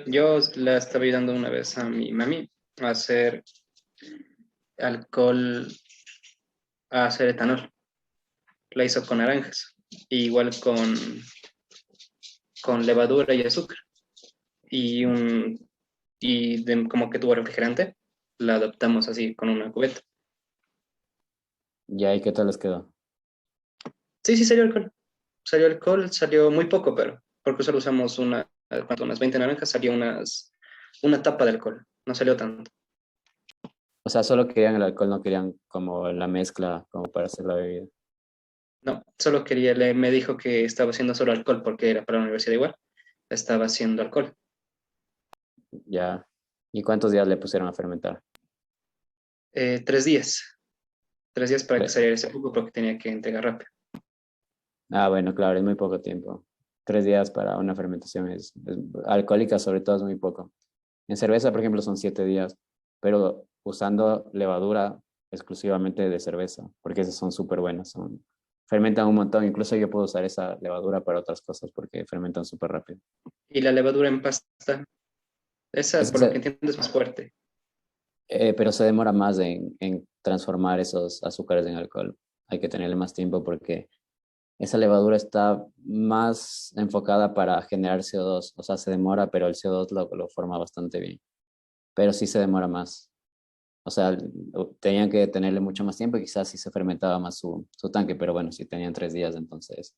Yo la estaba ayudando una vez a mi mami a hacer alcohol, a hacer etanol. La hizo con naranjas, igual con levadura y azúcar. Y, como que tuvo refrigerante, la adaptamos así con una cubeta. Ya, ¿y qué tal les quedó? Sí, sí, salió alcohol. Salió alcohol, salió muy poco, pero porque solo usamos unas 20 naranjas, salió una tapa de alcohol. No salió tanto. O sea, solo querían el alcohol, no querían como la mezcla, como para hacer la bebida. No, solo me dijo que estaba haciendo solo alcohol porque era para la universidad igual. Estaba haciendo alcohol. Ya. ¿Y cuántos días le pusieron a fermentar? 3 días. 3 días para que Tre- saliera ese jugo porque tenía que entregar rápido. Ah, bueno, claro, es muy poco tiempo. 3 días para una fermentación alcohólica, sobre todo, es muy poco. En cerveza, por ejemplo, son 7 días, pero usando levadura exclusivamente de cerveza, porque esas son súper buenas, fermentan un montón. Incluso yo puedo usar esa levadura para otras cosas porque fermentan súper rápido. Y la levadura en pasta, esa Eso por lo que entiendo es más fuerte. pero se demora más en transformar esos azúcares en alcohol. Hay que tenerle más tiempo porque esa levadura está más enfocada para generar CO2. O sea, se demora, pero el CO2 lo forma bastante bien. Pero sí se demora más. O sea, tenían que tenerle mucho más tiempo y quizás sí se fermentaba más su tanque, pero bueno, sí tenían 3 días, entonces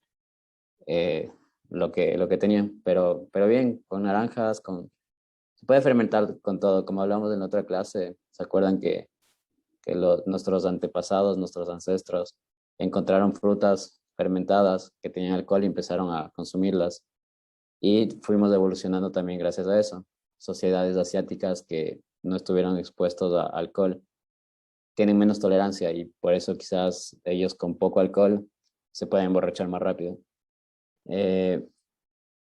eh, lo que tenían. Pero bien, con naranjas, se puede fermentar con todo. Como hablamos en la otra clase, ¿se acuerdan que nuestros antepasados, nuestros ancestros, encontraron frutas fermentadas que tenían alcohol y empezaron a consumirlas? Y fuimos evolucionando también gracias a eso. Sociedades asiáticas que no estuvieron expuestos a alcohol tienen menos tolerancia y por eso quizás ellos con poco alcohol se pueden emborrachar más rápido. Eh,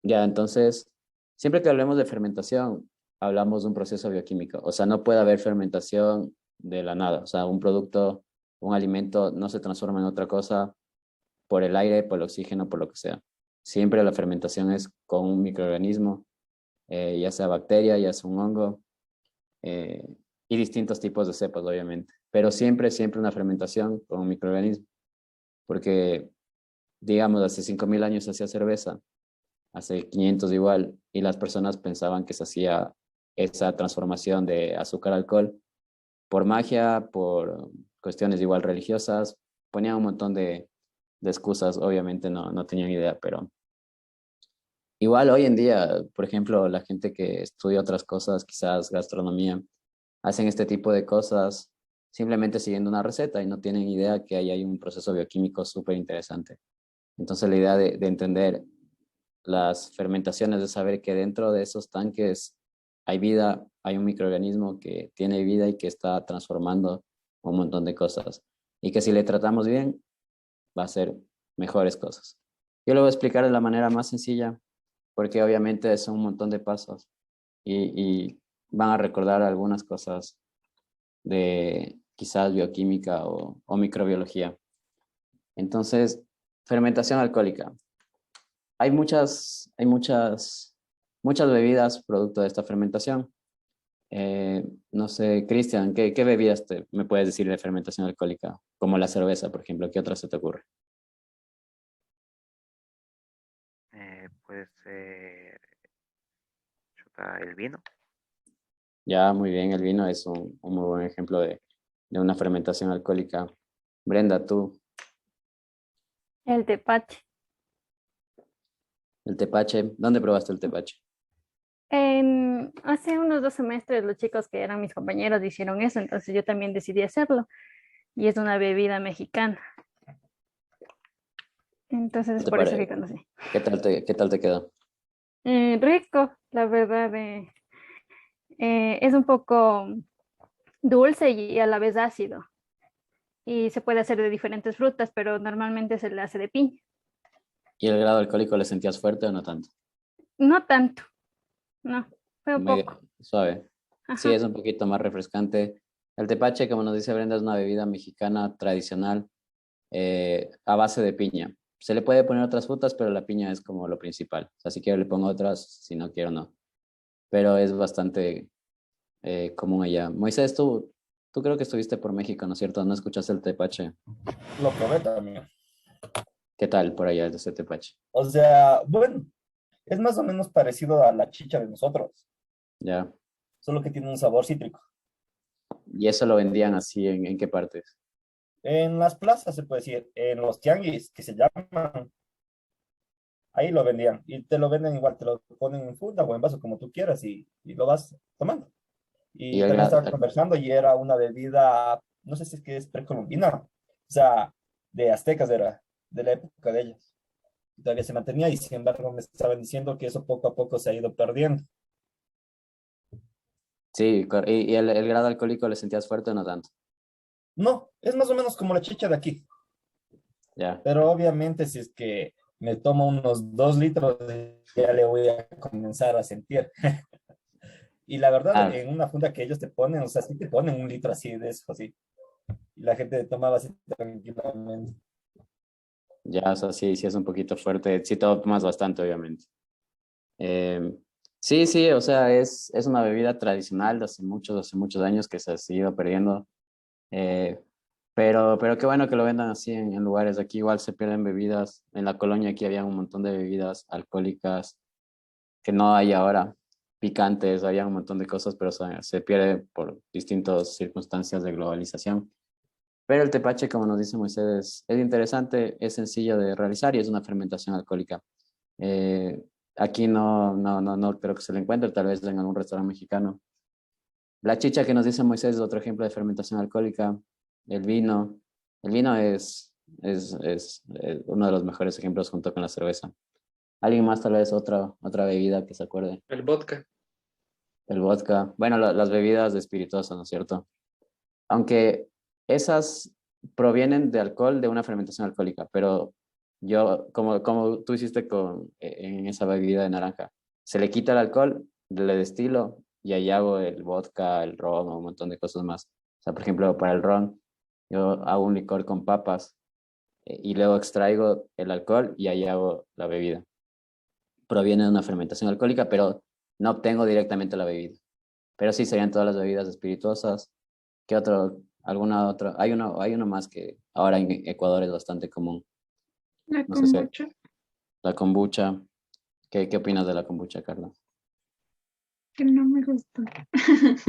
ya, entonces, siempre que hablemos de fermentación, hablamos de un proceso bioquímico. O sea, no puede haber fermentación de la nada. O sea, un producto, un alimento no se transforma en otra cosa por el aire, por el oxígeno, por lo que sea. Siempre la fermentación es con un microorganismo, ya sea bacteria, ya sea un hongo, eh, y distintos tipos de cepas, obviamente. Pero siempre, siempre una fermentación con un microorganismo. Porque, digamos, hace 5.000 años se hacía cerveza, hace 500 igual, y las personas pensaban que se hacía esa transformación de azúcar a alcohol por magia, por cuestiones igual religiosas, ponían un montón de excusas, obviamente no tenían idea, pero igual hoy en día, por ejemplo, la gente que estudia otras cosas, quizás gastronomía, hacen este tipo de cosas simplemente siguiendo una receta y no tienen idea que ahí hay un proceso bioquímico súper interesante. Entonces la idea de entender las fermentaciones, de saber que dentro de esos tanques hay vida, hay un microorganismo que tiene vida y que está transformando un montón de cosas. Y que si le tratamos bien, va a ser mejores cosas. Yo lo voy a explicar de la manera más sencilla, porque obviamente son un montón de pasos y van a recordar algunas cosas de quizás bioquímica o microbiología. Entonces, fermentación alcohólica. Hay muchas bebidas producto de esta fermentación. No sé, Cristian, ¿qué bebidas me puedes decir de fermentación alcohólica? Como la cerveza, por ejemplo, ¿qué otras se te ocurre? Puede ser chuta, el vino. Ya, muy bien, el vino es un muy buen ejemplo de una fermentación alcohólica. Brenda, tú, El tepache. el tepache, ¿dónde probaste el tepache? Hace unos 2 semestres los chicos que eran mis compañeros hicieron eso, entonces yo también decidí hacerlo. Y es una bebida mexicana. Entonces ¿Qué es te por eso que pare- conocí. ¿Qué tal te quedó? Rico, la verdad. Es un poco dulce y a la vez ácido. Y se puede hacer de diferentes frutas, pero normalmente se le hace de piña. ¿Y el grado alcohólico le sentías fuerte o no tanto? No tanto, no, fue un Medio poco. suave. Sí, Ajá. es un poquito más refrescante. El tepache, como nos dice Brenda, es una bebida mexicana tradicional a base de piña. Se le puede poner otras frutas, pero la piña es como lo principal. O sea, si quiero le pongo otras, si no quiero no. pero es bastante común allá. Moisés, tú creo que estuviste por México, ¿no es cierto? ¿No escuchaste el tepache? Lo probé también. ¿Qué tal por allá ese tepache? O sea, bueno, es más o menos parecido a la chicha de nosotros, Ya. solo que tiene un sabor cítrico. ¿Y eso lo vendían así en qué partes? En las plazas, se puede decir, en los tianguis, que se llaman, ahí lo vendían. Y te lo venden igual, te lo ponen en funda o en vaso, como tú quieras, y lo vas tomando. Y Y también estaba conversando y era una bebida, no sé si es que es precolombina, o sea, de aztecas era, de la época de ellos. Y todavía se mantenía y sin embargo me estaban diciendo que eso poco a poco se ha ido perdiendo. sí, y el grado alcohólico le sentías fuerte o no tanto. No, es más o menos como la chicha de aquí, Ya. pero obviamente si es que me tomo unos 2 litros, ya le voy a comenzar a sentir. Y la verdad, Ah, en una funda que ellos te ponen, o sea, sí te ponen 1 litro así de eso, así. Y la gente tomaba así tranquilamente. ya, o sea, sí, sí es un poquito fuerte. Sí tomas bastante, obviamente. Eh, sí, sí, o sea, es una bebida tradicional de hace muchos años que se ha seguido perdiendo. Eh, pero qué bueno que lo vendan así en lugares. Aquí igual se pierden bebidas. En la colonia aquí había un montón de bebidas alcohólicas que no hay ahora. Picantes, había un montón de cosas, pero se pierde por distintas circunstancias de globalización. Pero el tepache, como nos dice Moisés, es interesante, es sencillo de realizar y es una fermentación alcohólica. Eh, Aquí no creo que se lo encuentre, tal vez en algún restaurante mexicano. La chicha que nos dice Moisés es otro ejemplo de fermentación alcohólica. El vino, el vino es uno de los mejores ejemplos junto con la cerveza. ¿Alguien más tal vez otra bebida que se acuerde? El vodka. El vodka. Bueno, las bebidas de espirituosa, ¿no es cierto? Aunque esas provienen de alcohol, de una fermentación alcohólica, pero yo, como tú hiciste en esa bebida de naranja, se le quita el alcohol, le destilo y ahí hago el vodka, el ron o un montón de cosas más. O sea, por ejemplo, para el ron, yo hago un licor con papas y luego extraigo el alcohol y ahí hago la bebida. Proviene de una fermentación alcohólica, pero no obtengo directamente la bebida. Pero sí serían todas las bebidas espirituosas. ¿Qué otro? ¿Alguna otra? Hay uno más que ahora en Ecuador es bastante común. La No sé si kombucha, la kombucha. ¿Qué opinas de la kombucha, Carla? que no me gustó.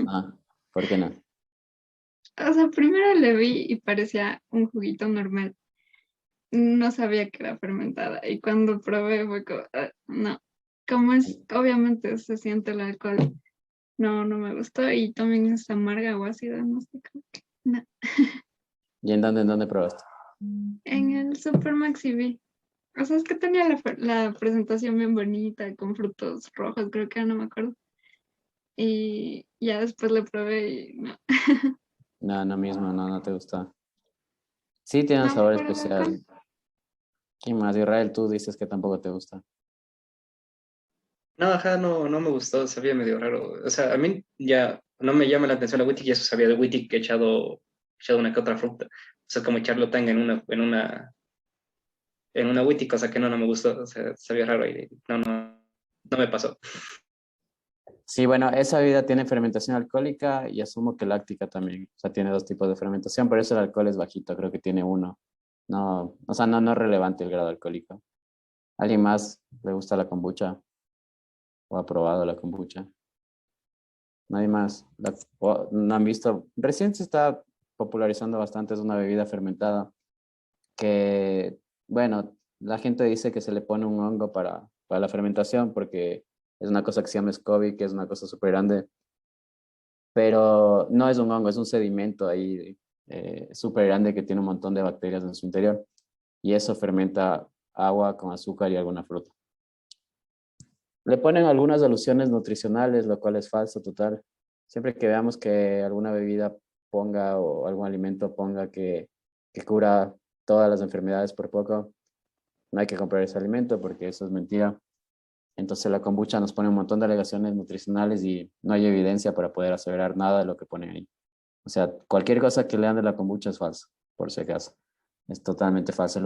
Ah, ¿por qué no? O sea, primero le vi y parecía un juguito normal. No sabía que era fermentada. Y cuando probé fue como, "Ah, no. Como es, obviamente se siente el alcohol. No, no me gustó. Y también es amarga o ácida, no sé cómo. No. ¿Y en dónde probaste? En el Super Maxi vi. O sea, es que tenía la presentación bien bonita, con frutos rojos, creo que no me acuerdo. Y ya después le probé y no. No, no mismo, no te gusta. Sí, tiene un No, sabor por el alcohol. especial. ¿Quién más? Israel, tú dices que tampoco te gusta. No, ajá, no me gustó, sabía medio raro. O sea, a mí ya no me llama la atención la Witty, y eso sabía de Witty que he echado una que otra fruta. O sea, como echarlo tanga en una Witty, cosa que no me gustó. O sea, sabía raro y no me pasó. Sí, bueno, esa bebida tiene fermentación alcohólica y asumo que láctica también. O sea, tiene dos tipos de fermentación, por eso el alcohol es bajito, creo que tiene uno. No, o sea, no es relevante el grado alcohólico. ¿Alguien más le gusta la kombucha o ha probado la kombucha? Nadie más. No han visto. Recién se está popularizando bastante, es una bebida fermentada que, bueno, la gente dice que se le pone un hongo para la fermentación porque es una cosa que se llama SCOBY, que es una cosa súper grande, pero no es un hongo, es un sedimento ahí súper grande que tiene un montón de bacterias en su interior y eso fermenta agua con azúcar y alguna fruta. Le ponen algunas soluciones nutricionales, lo cual es falso total. Siempre que veamos que alguna bebida ponga o algún alimento ponga que cura todas las enfermedades por poco, no hay que comprar ese alimento porque eso es mentira. Entonces la kombucha nos pone un montón de alegaciones nutricionales y no hay evidencia para poder aseverar nada de lo que pone ahí. O sea, cualquier cosa que lean de la kombucha es falso, por si acaso. Es totalmente falso.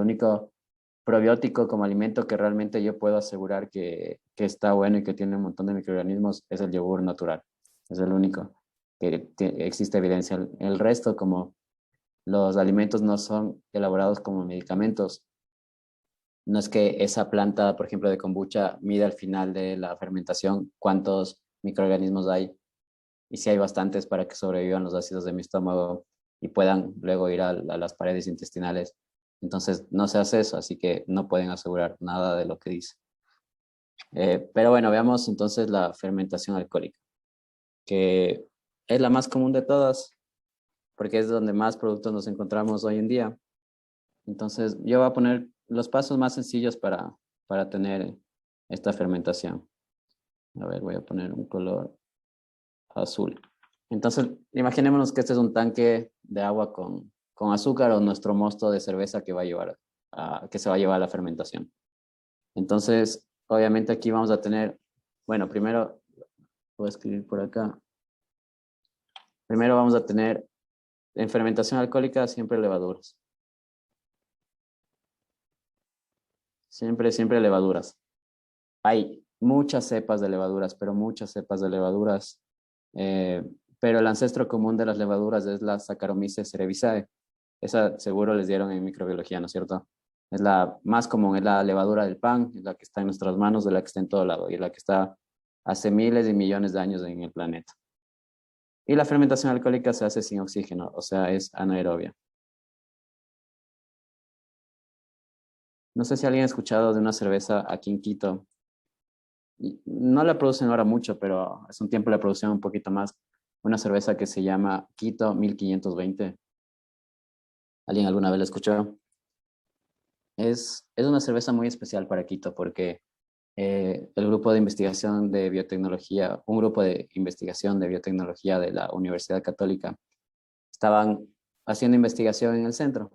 probiótico como alimento que realmente yo puedo asegurar que está bueno y que tiene un montón de microorganismos es el yogur natural. Es el único que existe evidencia. El resto, como los alimentos no son elaborados como medicamentos, no es que esa planta, por ejemplo, de kombucha, mida al final de la fermentación cuántos microorganismos hay y si hay bastantes para que sobrevivan los ácidos de mi estómago y puedan luego ir a las paredes intestinales. Entonces, no se hace eso, así que no pueden asegurar nada de lo que dice. Pero bueno, veamos entonces la fermentación alcohólica, que es la más común de todas, porque es donde más productos nos encontramos hoy en día. Entonces, yo voy a poner los pasos más sencillos para tener esta fermentación. A ver, voy a poner un color azul. Entonces, imaginémonos que este es un tanque de agua con azúcar o nuestro mosto de cerveza que va a llevar que se va a llevar a la fermentación. Entonces, obviamente aquí vamos a tener, bueno, primero voy a escribir por acá. Primero vamos a tener en fermentación alcohólica siempre levaduras. Siempre levaduras. Hay muchas cepas de levaduras, pero muchas cepas de levaduras. Pero el ancestro común de las levaduras es la Saccharomyces cerevisiae. Esa seguro les dieron en microbiología, ¿no es cierto? Es la más común, es la levadura del pan, es la que está en nuestras manos, de la que está en todo lado y es la que está hace miles y millones de años en el planeta. Y la fermentación alcohólica se hace sin oxígeno, o sea, es anaerobia. No sé si alguien ha escuchado de una cerveza aquí en Quito. No la producen ahora mucho, pero hace un tiempo la producían un poquito más. Una cerveza que se llama Quito 1520. ¿Alguien alguna vez la escuchó? Es una cerveza muy especial para Quito porque el grupo de investigación de biotecnología, un grupo de investigación de biotecnología de la Universidad Católica, estaban haciendo investigación en el centro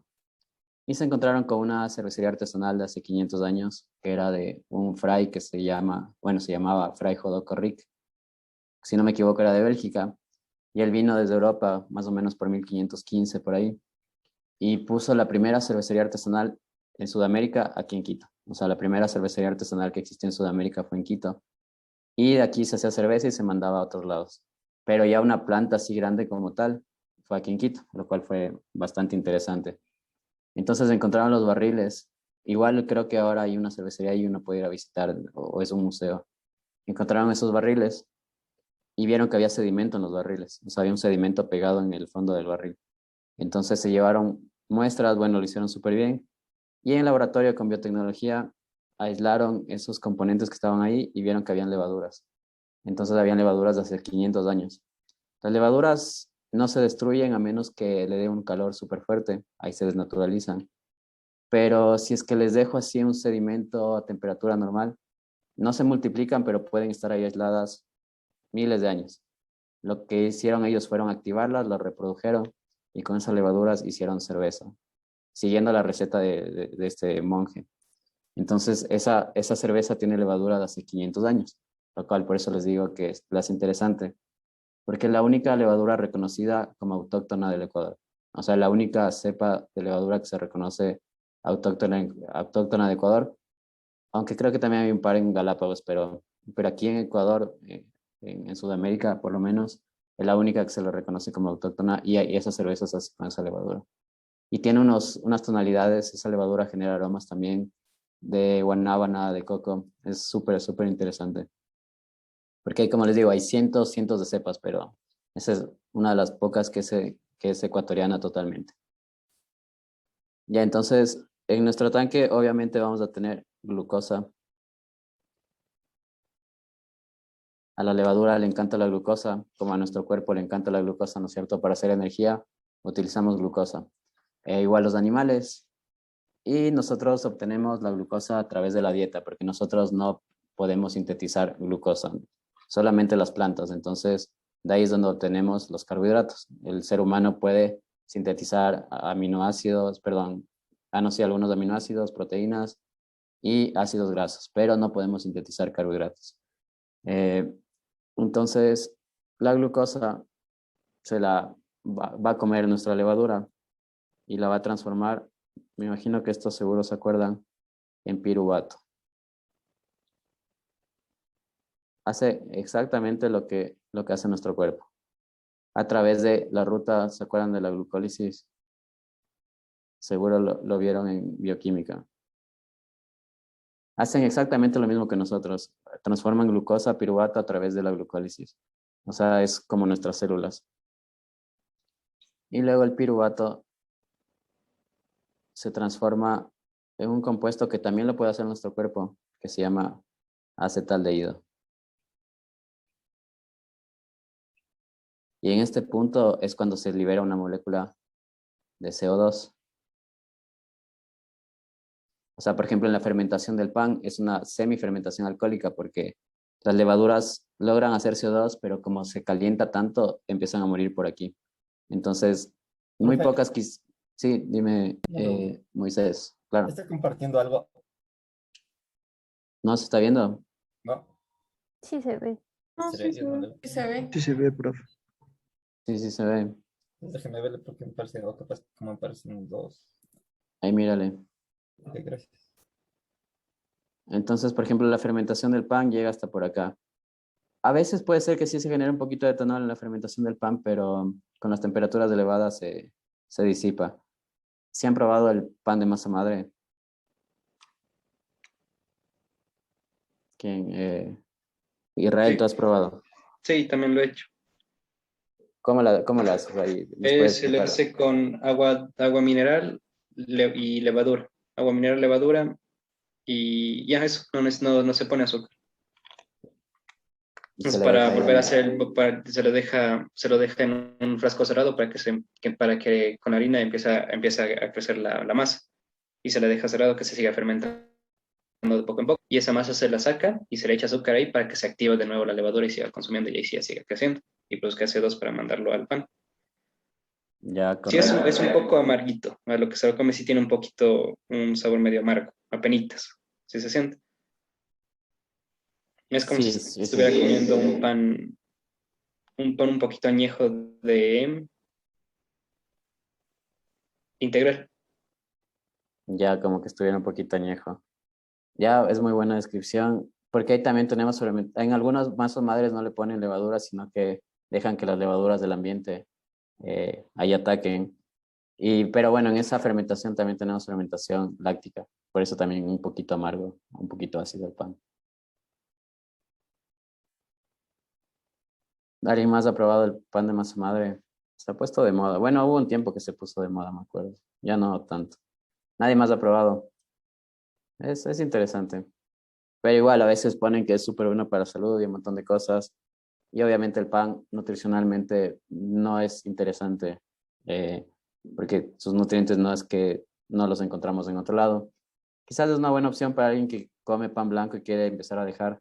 y se encontraron con una cervecería artesanal de hace 500 años, que era de un fray que se llamaba Fray Jodoco Rick. Si no me equivoco, era de Bélgica, y él vino desde Europa, más o menos por 1515, por ahí, y puso la primera cervecería artesanal en Sudamérica aquí en Quito. O sea, la primera cervecería artesanal que existió en Sudamérica fue en Quito. Y de aquí se hacía cerveza y se mandaba a otros lados. Pero ya una planta así grande como tal fue aquí en Quito, lo cual fue bastante interesante. Entonces encontraron los barriles. Igual creo que ahora hay una cervecería y uno puede ir a visitar o es un museo. Encontraron esos barriles y vieron que había sedimento en los barriles. O sea, había un sedimento pegado en el fondo del barril. Entonces se llevaron muestras, bueno, lo hicieron súper bien. Y en el laboratorio con biotecnología aislaron esos componentes que estaban ahí y vieron que habían levaduras. Entonces habían levaduras de hace 500 años. Las levaduras no se destruyen a menos que le dé un calor súper fuerte. Ahí se desnaturalizan. Pero si es que les dejo así un sedimento a temperatura normal, no se multiplican, pero pueden estar ahí aisladas miles de años. Lo que hicieron ellos fueron activarlas, las reprodujeron y con esas levaduras hicieron cerveza, siguiendo la receta de este monje. Entonces, esa cerveza tiene levadura de hace 500 años, lo cual por eso les digo que es interesante, porque es la única levadura reconocida como autóctona del Ecuador. O sea, la única cepa de levadura que se reconoce autóctona de Ecuador, aunque creo que también hay un par en Galápagos, pero aquí en Ecuador, en Sudamérica por lo menos, es la única que se le reconoce como autóctona y esa cerveza se hace con esa levadura. Y tiene unas tonalidades, esa levadura genera aromas también de guanábana, de coco. Es súper interesante. Porque como les digo, hay cientos de cepas, pero esa es una de las pocas que es ecuatoriana totalmente. Ya entonces, en nuestro tanque obviamente vamos a tener glucosa. A la levadura le encanta la glucosa, como a nuestro cuerpo le encanta la glucosa, ¿no es cierto? Para hacer energía utilizamos glucosa. Igual los animales, y nosotros obtenemos la glucosa a través de la dieta, porque nosotros no podemos sintetizar glucosa, solamente las plantas. Entonces, de ahí es donde obtenemos los carbohidratos. El ser humano puede sintetizar aminoácidos, perdón, no sé, algunos aminoácidos, proteínas y ácidos grasos, pero no podemos sintetizar carbohidratos. Entonces, la glucosa se la va a comer nuestra levadura y la va a transformar. Me imagino que estos seguro se acuerdan en piruvato. Hace exactamente lo que hace nuestro cuerpo. A través de la ruta, ¿se acuerdan de la glucólisis? Seguro lo vieron en bioquímica. Hacen exactamente lo mismo que nosotros. Transforman glucosa a piruvato a través de la glucólisis. O sea, es como nuestras células. Y luego el piruvato se transforma en un compuesto que también lo puede hacer nuestro cuerpo, que se llama acetaldehído. Y en este punto es cuando se libera una molécula de CO2. O sea, por ejemplo, en la fermentación del pan es una semifermentación alcohólica porque las levaduras logran hacer CO2, pero como se calienta tanto, empiezan a morir por aquí. Entonces, muy Profe, pocas... Sí, dime, Moisés. Claro. ¿está compartiendo algo? ¿No se está viendo? No. Sí se ve. No, sí, Yo no le- Sí se ve. Sí se ve, profe. Sí, sí se ve. Déjeme verle porque me parece, o capaz como me parecen dos. Ahí mírale. Ok, gracias. Entonces, por ejemplo, la fermentación del pan llega hasta por acá. A veces puede ser que sí se genere un poquito de etanol en la fermentación del pan, pero con las temperaturas elevadas se disipa. ¿Sí han probado el pan de masa madre? ¿Quién? Israel, ¿tú Sí, has probado? sí, también lo he hecho. ¿Cómo la haces ahí? ¿Nos puedes Se le explicar? hace con agua mineral y levadura. Agua mineral, levadura y ya eso, no se pone azúcar. Y Es se le para deja volver a ahí. hacer, se lo deja en un frasco cerrado para que con la harina empiece a crecer la masa. Y se le deja cerrado que se siga fermentando de poco en poco. Y esa masa se la saca y se le echa azúcar ahí para que se active de nuevo la levadura y siga consumiendo y ahí sí siga creciendo. Y produzca CO2 para mandarlo al pan. Ya, Sí, correcto. es un poco amarguito. A lo que se lo come sí tiene un poquito, un sabor medio amargo, apenitas. Sí se siente. Es como Sí, si sí, sí. estuviera comiendo un pan un poquito añejo de integral. Ya como que estuviera un poquito añejo. Ya es muy buena descripción, porque ahí también tenemos, en algunas masas madres no le ponen levadura, sino que dejan que las levaduras del ambiente ahí ataquen. Pero bueno, en esa fermentación también tenemos fermentación láctica, por eso también un poquito amargo, un poquito ácido el pan. ¿Alguien más ha probado el pan de masa madre? Se ha puesto de moda. Bueno, hubo un tiempo que se puso de moda, me acuerdo. Ya no tanto. Nadie más ha probado. Es interesante. Pero igual, a veces ponen que es súper bueno para la salud y un montón de cosas. Y obviamente el pan nutricionalmente no es interesante, eh, porque sus nutrientes no es que no los encontramos en otro lado. Quizás es una buena opción para alguien que come pan blanco y quiere empezar a dejar.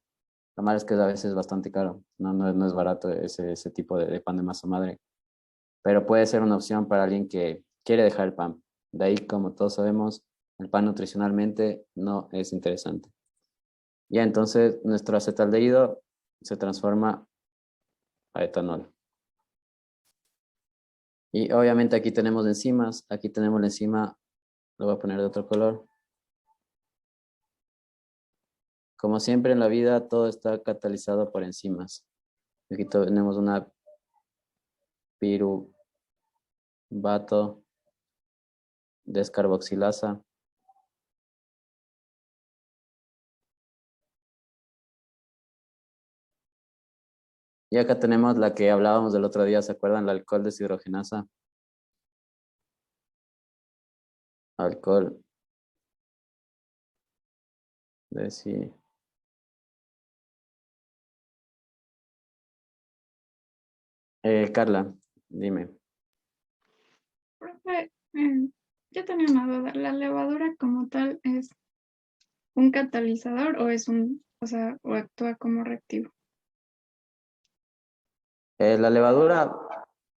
Lo malo es que a veces es bastante caro. No es barato ese tipo de pan de masa madre. Pero puede ser una opción para alguien que quiere dejar el pan. De ahí, como todos sabemos, el pan nutricionalmente no es interesante. Ya entonces nuestro acetaldehído se transforma a etanol. Y obviamente aquí tenemos enzimas. Aquí tenemos la enzima, lo voy a poner de otro color. Como siempre en la vida, todo está catalizado por enzimas. Aquí tenemos una piruvato descarboxilasa. Y acá tenemos la que hablábamos del otro día, ¿se acuerdan? La alcohol deshidrogenasa. Alcohol deshidrogenasa. Carla, dime. Profe, yo tenía una duda. ¿La levadura como tal es un catalizador o es o sea, o actúa como reactivo? La levadura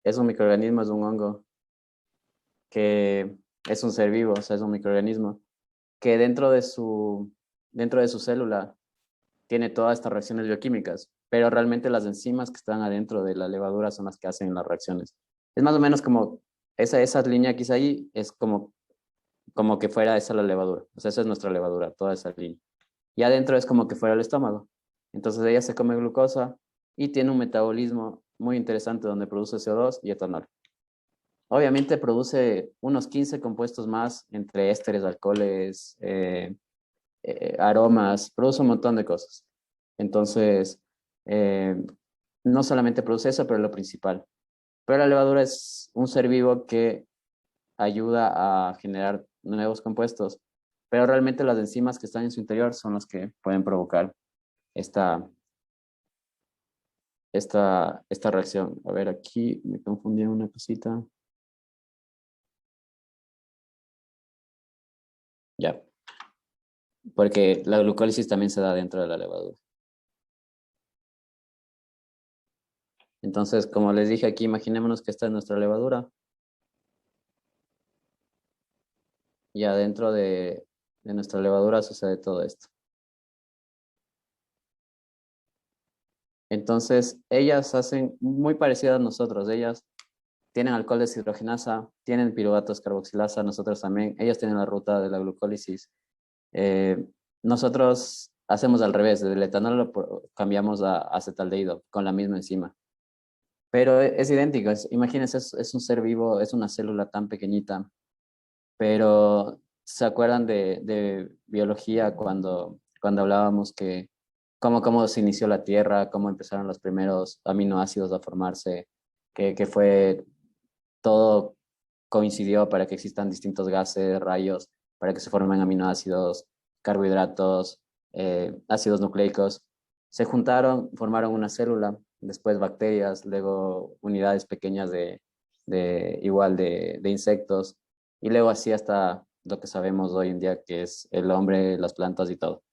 es un microorganismo, es un hongo, que es un ser vivo, o sea, es un microorganismo, que dentro de su célula tiene todas estas reacciones bioquímicas, pero realmente las enzimas que están adentro de la levadura son las que hacen las reacciones. Es más o menos como esa línea que hice ahí, es como como que fuera esa la levadura. O sea, esa es nuestra levadura, toda esa línea. Y adentro es como que fuera el estómago. Entonces ella se come glucosa y tiene un metabolismo muy interesante donde produce CO2 y etanol. Obviamente produce unos 15 compuestos más entre ésteres, alcoholes, aromas, produce un montón de cosas. Entonces, eh, no solamente produce eso, pero es lo principal. Pero la levadura es un ser vivo que ayuda a generar nuevos compuestos, pero realmente las enzimas que están en su interior son las que pueden provocar esta, esta reacción. A ver, aquí me confundí en una cosita. Ya, porque la glucólisis también se da dentro de la levadura. Entonces, como les dije aquí, imaginémonos que esta es nuestra levadura. Y adentro de nuestra levadura sucede todo esto. Entonces, ellas hacen muy parecidas a nosotros. Ellas tienen alcohol deshidrogenasa, tienen piruvatos carboxilasa, nosotros también. Ellas tienen la ruta de la glucólisis. Eh, Nosotros hacemos al revés. Del etanol lo cambiamos a acetaldehído con la misma enzima. Pero es idéntico. Imagínense, es un ser vivo, es una célula tan pequeñita. Pero ¿se acuerdan de biología cuando hablábamos que cómo se inició la Tierra, cómo empezaron los primeros aminoácidos a formarse, que fue todo coincidió para que existan distintos gases, rayos, para que se formen aminoácidos, carbohidratos, ácidos nucleicos? Se juntaron, formaron una célula, después bacterias, luego unidades pequeñas de insectos, y luego así hasta lo que sabemos hoy en día, que es el hombre, las plantas y todo.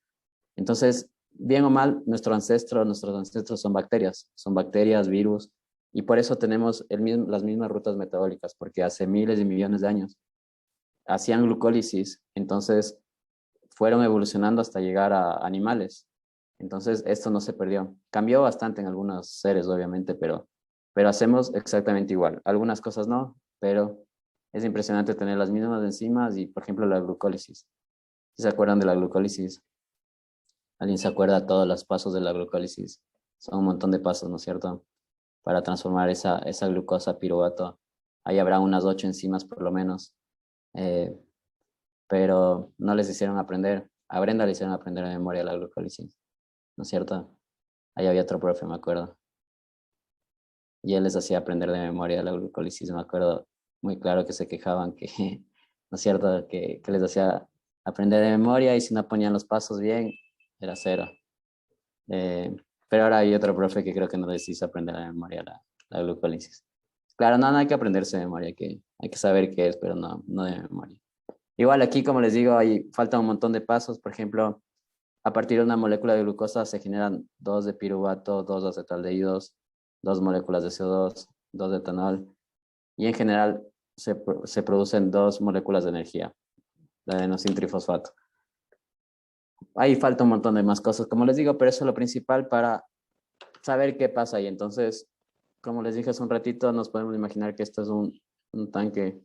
Entonces, bien o mal, nuestros ancestros son bacterias, virus, y por eso tenemos las mismas rutas metabólicas, porque hace miles de millones de años hacían glucólisis, entonces fueron evolucionando hasta llegar a animales. Entonces, esto no se perdió. Cambió bastante en algunos seres, obviamente, pero hacemos exactamente igual. Algunas cosas no, pero es impresionante tener las mismas enzimas y, por ejemplo, la glucólisis. ¿Sí se acuerdan de la glucólisis? ¿Alguien se acuerda de todos los pasos de la glucólisis? Son un montón de pasos, ¿no es cierto? Para transformar esa glucosa a piruvato. Ahí habrá unas 8 enzimas por lo menos. Eh, pero no les hicieron aprender. A Brenda le hicieron aprender de memoria la glucólisis, ¿no es cierto? Ahí había otro profe, me acuerdo. Y él les hacía aprender de memoria la glucólisis. Me acuerdo muy claro que se quejaban que, ¿no es cierto? Que les hacía aprender de memoria y si no ponían los pasos bien, era cero. Pero ahora hay otro profe que creo que no les hizo aprender de memoria la glucólisis. Claro, no hay que aprenderse de memoria, hay que saber qué es, pero no de memoria. Igual aquí, como les digo, falta un montón de pasos. Por ejemplo, a partir de una molécula de glucosa se generan 2 de piruvato, 2 acetaldehídos, 2 moléculas de CO2, 2 de etanol. Y en general se producen 2 moléculas de energía, la adenosintrifosfato. Ahí falta un montón de más cosas, como les digo, pero eso es lo principal para saber qué pasa ahí. Entonces, como les dije hace un ratito, nos podemos imaginar que esto es un tanque.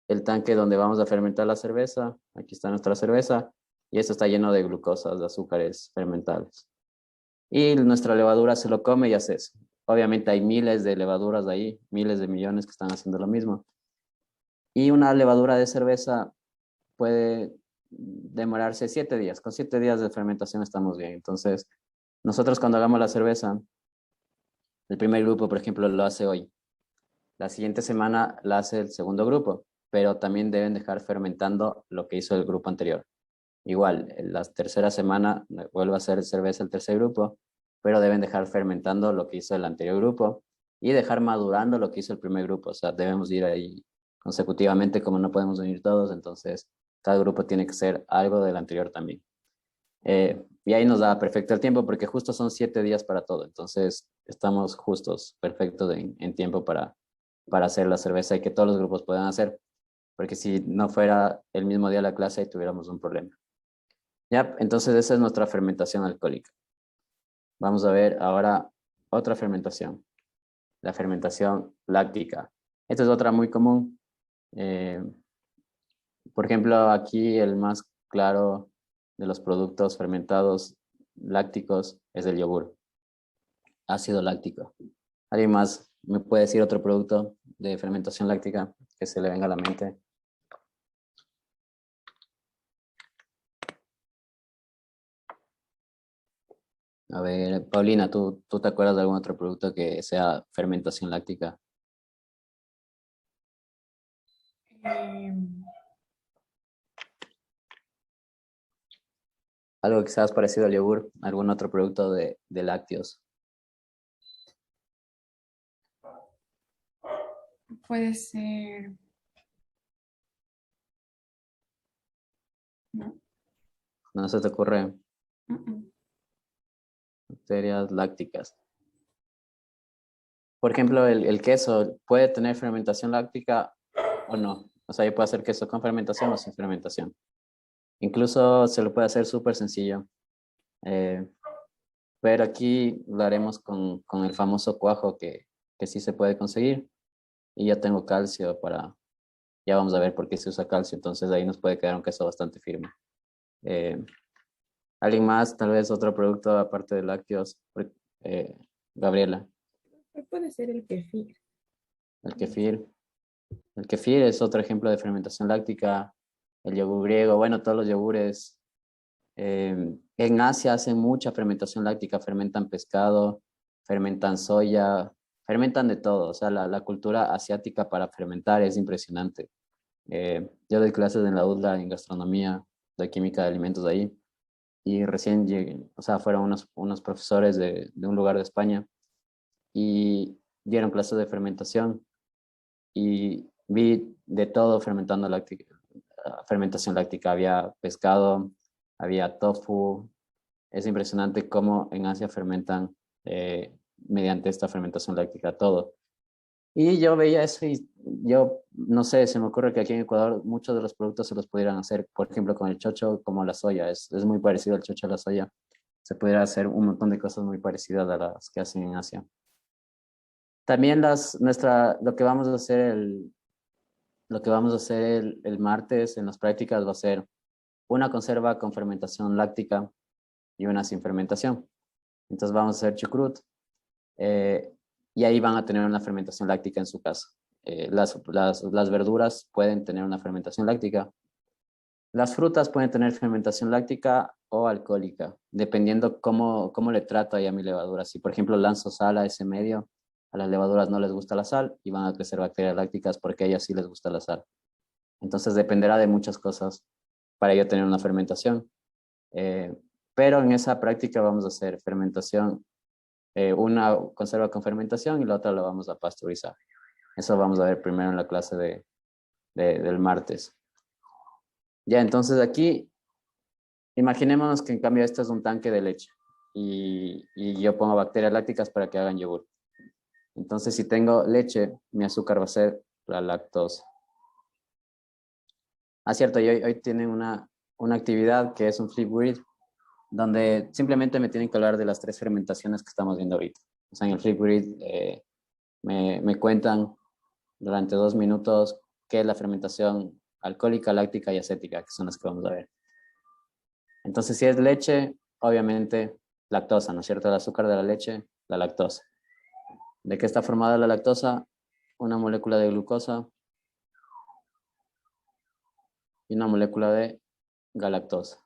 El tanque donde vamos a fermentar la cerveza. Aquí está nuestra cerveza. Y esto está lleno de glucosas, de azúcares fermentables. Y nuestra levadura se lo come y hace eso. Obviamente hay miles de levaduras ahí, miles de millones que están haciendo lo mismo. Y una levadura de cerveza puede demorarse 7 días. Con 7 días de fermentación estamos bien. Entonces, nosotros cuando hagamos la cerveza, el primer grupo, por ejemplo, lo hace hoy. La siguiente semana la hace el segundo grupo, pero también deben dejar fermentando lo que hizo el grupo anterior. Igual, en la tercera semana vuelve a hacer cerveza el tercer grupo, pero deben dejar fermentando lo que hizo el anterior grupo y dejar madurando lo que hizo el primer grupo. O sea, debemos ir ahí consecutivamente, como no podemos unir todos, entonces cada grupo tiene que ser algo del anterior también. Y ahí nos da perfecto el tiempo porque justo son 7 días para todo. Entonces estamos justos, perfectos en tiempo para hacer la cerveza y que todos los grupos puedan hacer. Porque si no fuera el mismo día de la clase, ahí tuviéramos un problema. Ya, entonces esa es nuestra fermentación alcohólica. Vamos a ver ahora otra fermentación. La fermentación láctica. Esta es otra muy común. Eh, por ejemplo, aquí el más claro de los productos fermentados lácticos es el yogur, ácido láctico. ¿Alguien más me puede decir otro producto de fermentación láctica que se le venga a la mente? A ver, Paulina, ¿tú te acuerdas de algún otro producto que sea fermentación láctica? Em, Algo que sea parecido al yogur, algún otro producto de lácteos. Puede ser. No. ¿No se te ocurre? Mm, mm. Bacterias lácticas. Por ejemplo, el queso puede tener fermentación láctica o no. O sea, yo puedo hacer queso con fermentación o sin fermentación. Incluso se lo puede hacer súper sencillo. Eh, pero aquí lo haremos con el famoso cuajo que sí se puede conseguir. Y ya tengo calcio para... Ya vamos a ver por qué se usa calcio. Entonces ahí nos puede quedar un queso bastante firme. Eh, ¿Alguien más? Tal vez otro producto aparte de lácteos. Eh, Gabriela, Puede ser el kefir. el kefir. El kefir es otro ejemplo de fermentación láctica. El yogur griego, bueno, todos los yogures. En Asia hacen mucha fermentación láctica, fermentan pescado, fermentan soya, fermentan de todo. O sea, la cultura asiática para fermentar es impresionante. Yo doy clases en la UDLA en gastronomía, de química de alimentos ahí, y recién llegué, o sea, fueron unos profesores de un lugar de España y dieron clases de fermentación y vi de todo fermentando láctica, fermentación láctica. Había pescado, había tofu. Es impresionante cómo en Asia fermentan mediante esta fermentación láctica todo. Y yo veía eso y yo, no sé, se me ocurre que aquí en Ecuador muchos de los productos se los pudieran hacer, por ejemplo, con el chocho como la soya. Es muy parecido el chocho a la soya. Se pudiera hacer un montón de cosas muy parecidas a las que hacen en Asia. También lo que vamos a hacer el martes en las prácticas va a ser una conserva con fermentación láctica y una sin fermentación. Entonces vamos a hacer chucrut y ahí van a tener una fermentación láctica en su casa. Las verduras pueden tener una fermentación láctica. Las frutas pueden tener fermentación láctica o alcohólica, dependiendo cómo le trato ahí a mi levadura. Si, por ejemplo, lanzo sal a ese medio, a las levaduras no les gusta la sal y van a crecer bacterias lácticas porque a ellas sí les gusta la sal. Entonces dependerá de muchas cosas para yo tener una fermentación. Eh, pero en esa práctica vamos a hacer fermentación, una conserva con fermentación y la otra la vamos a pasteurizar. Eso vamos a ver primero en la clase del martes. Ya, entonces aquí, imaginémonos que en cambio este es un tanque de leche y yo pongo bacterias lácticas para que hagan yogur. Entonces si tengo leche, mi azúcar va a ser la lactosa. Ah, cierto, y hoy tienen una actividad que es un flipgrid, donde simplemente me tienen que hablar de las 3 fermentaciones que estamos viendo ahorita. O sea, en el flipgrid me cuentan durante 2 minutos qué es la fermentación alcohólica, láctica y acética, que son las que vamos a ver. Entonces, si es leche, obviamente lactosa, ¿no es cierto? El azúcar de la leche, la lactosa. ¿De qué está formada la lactosa? Una molécula de glucosa y una molécula de galactosa.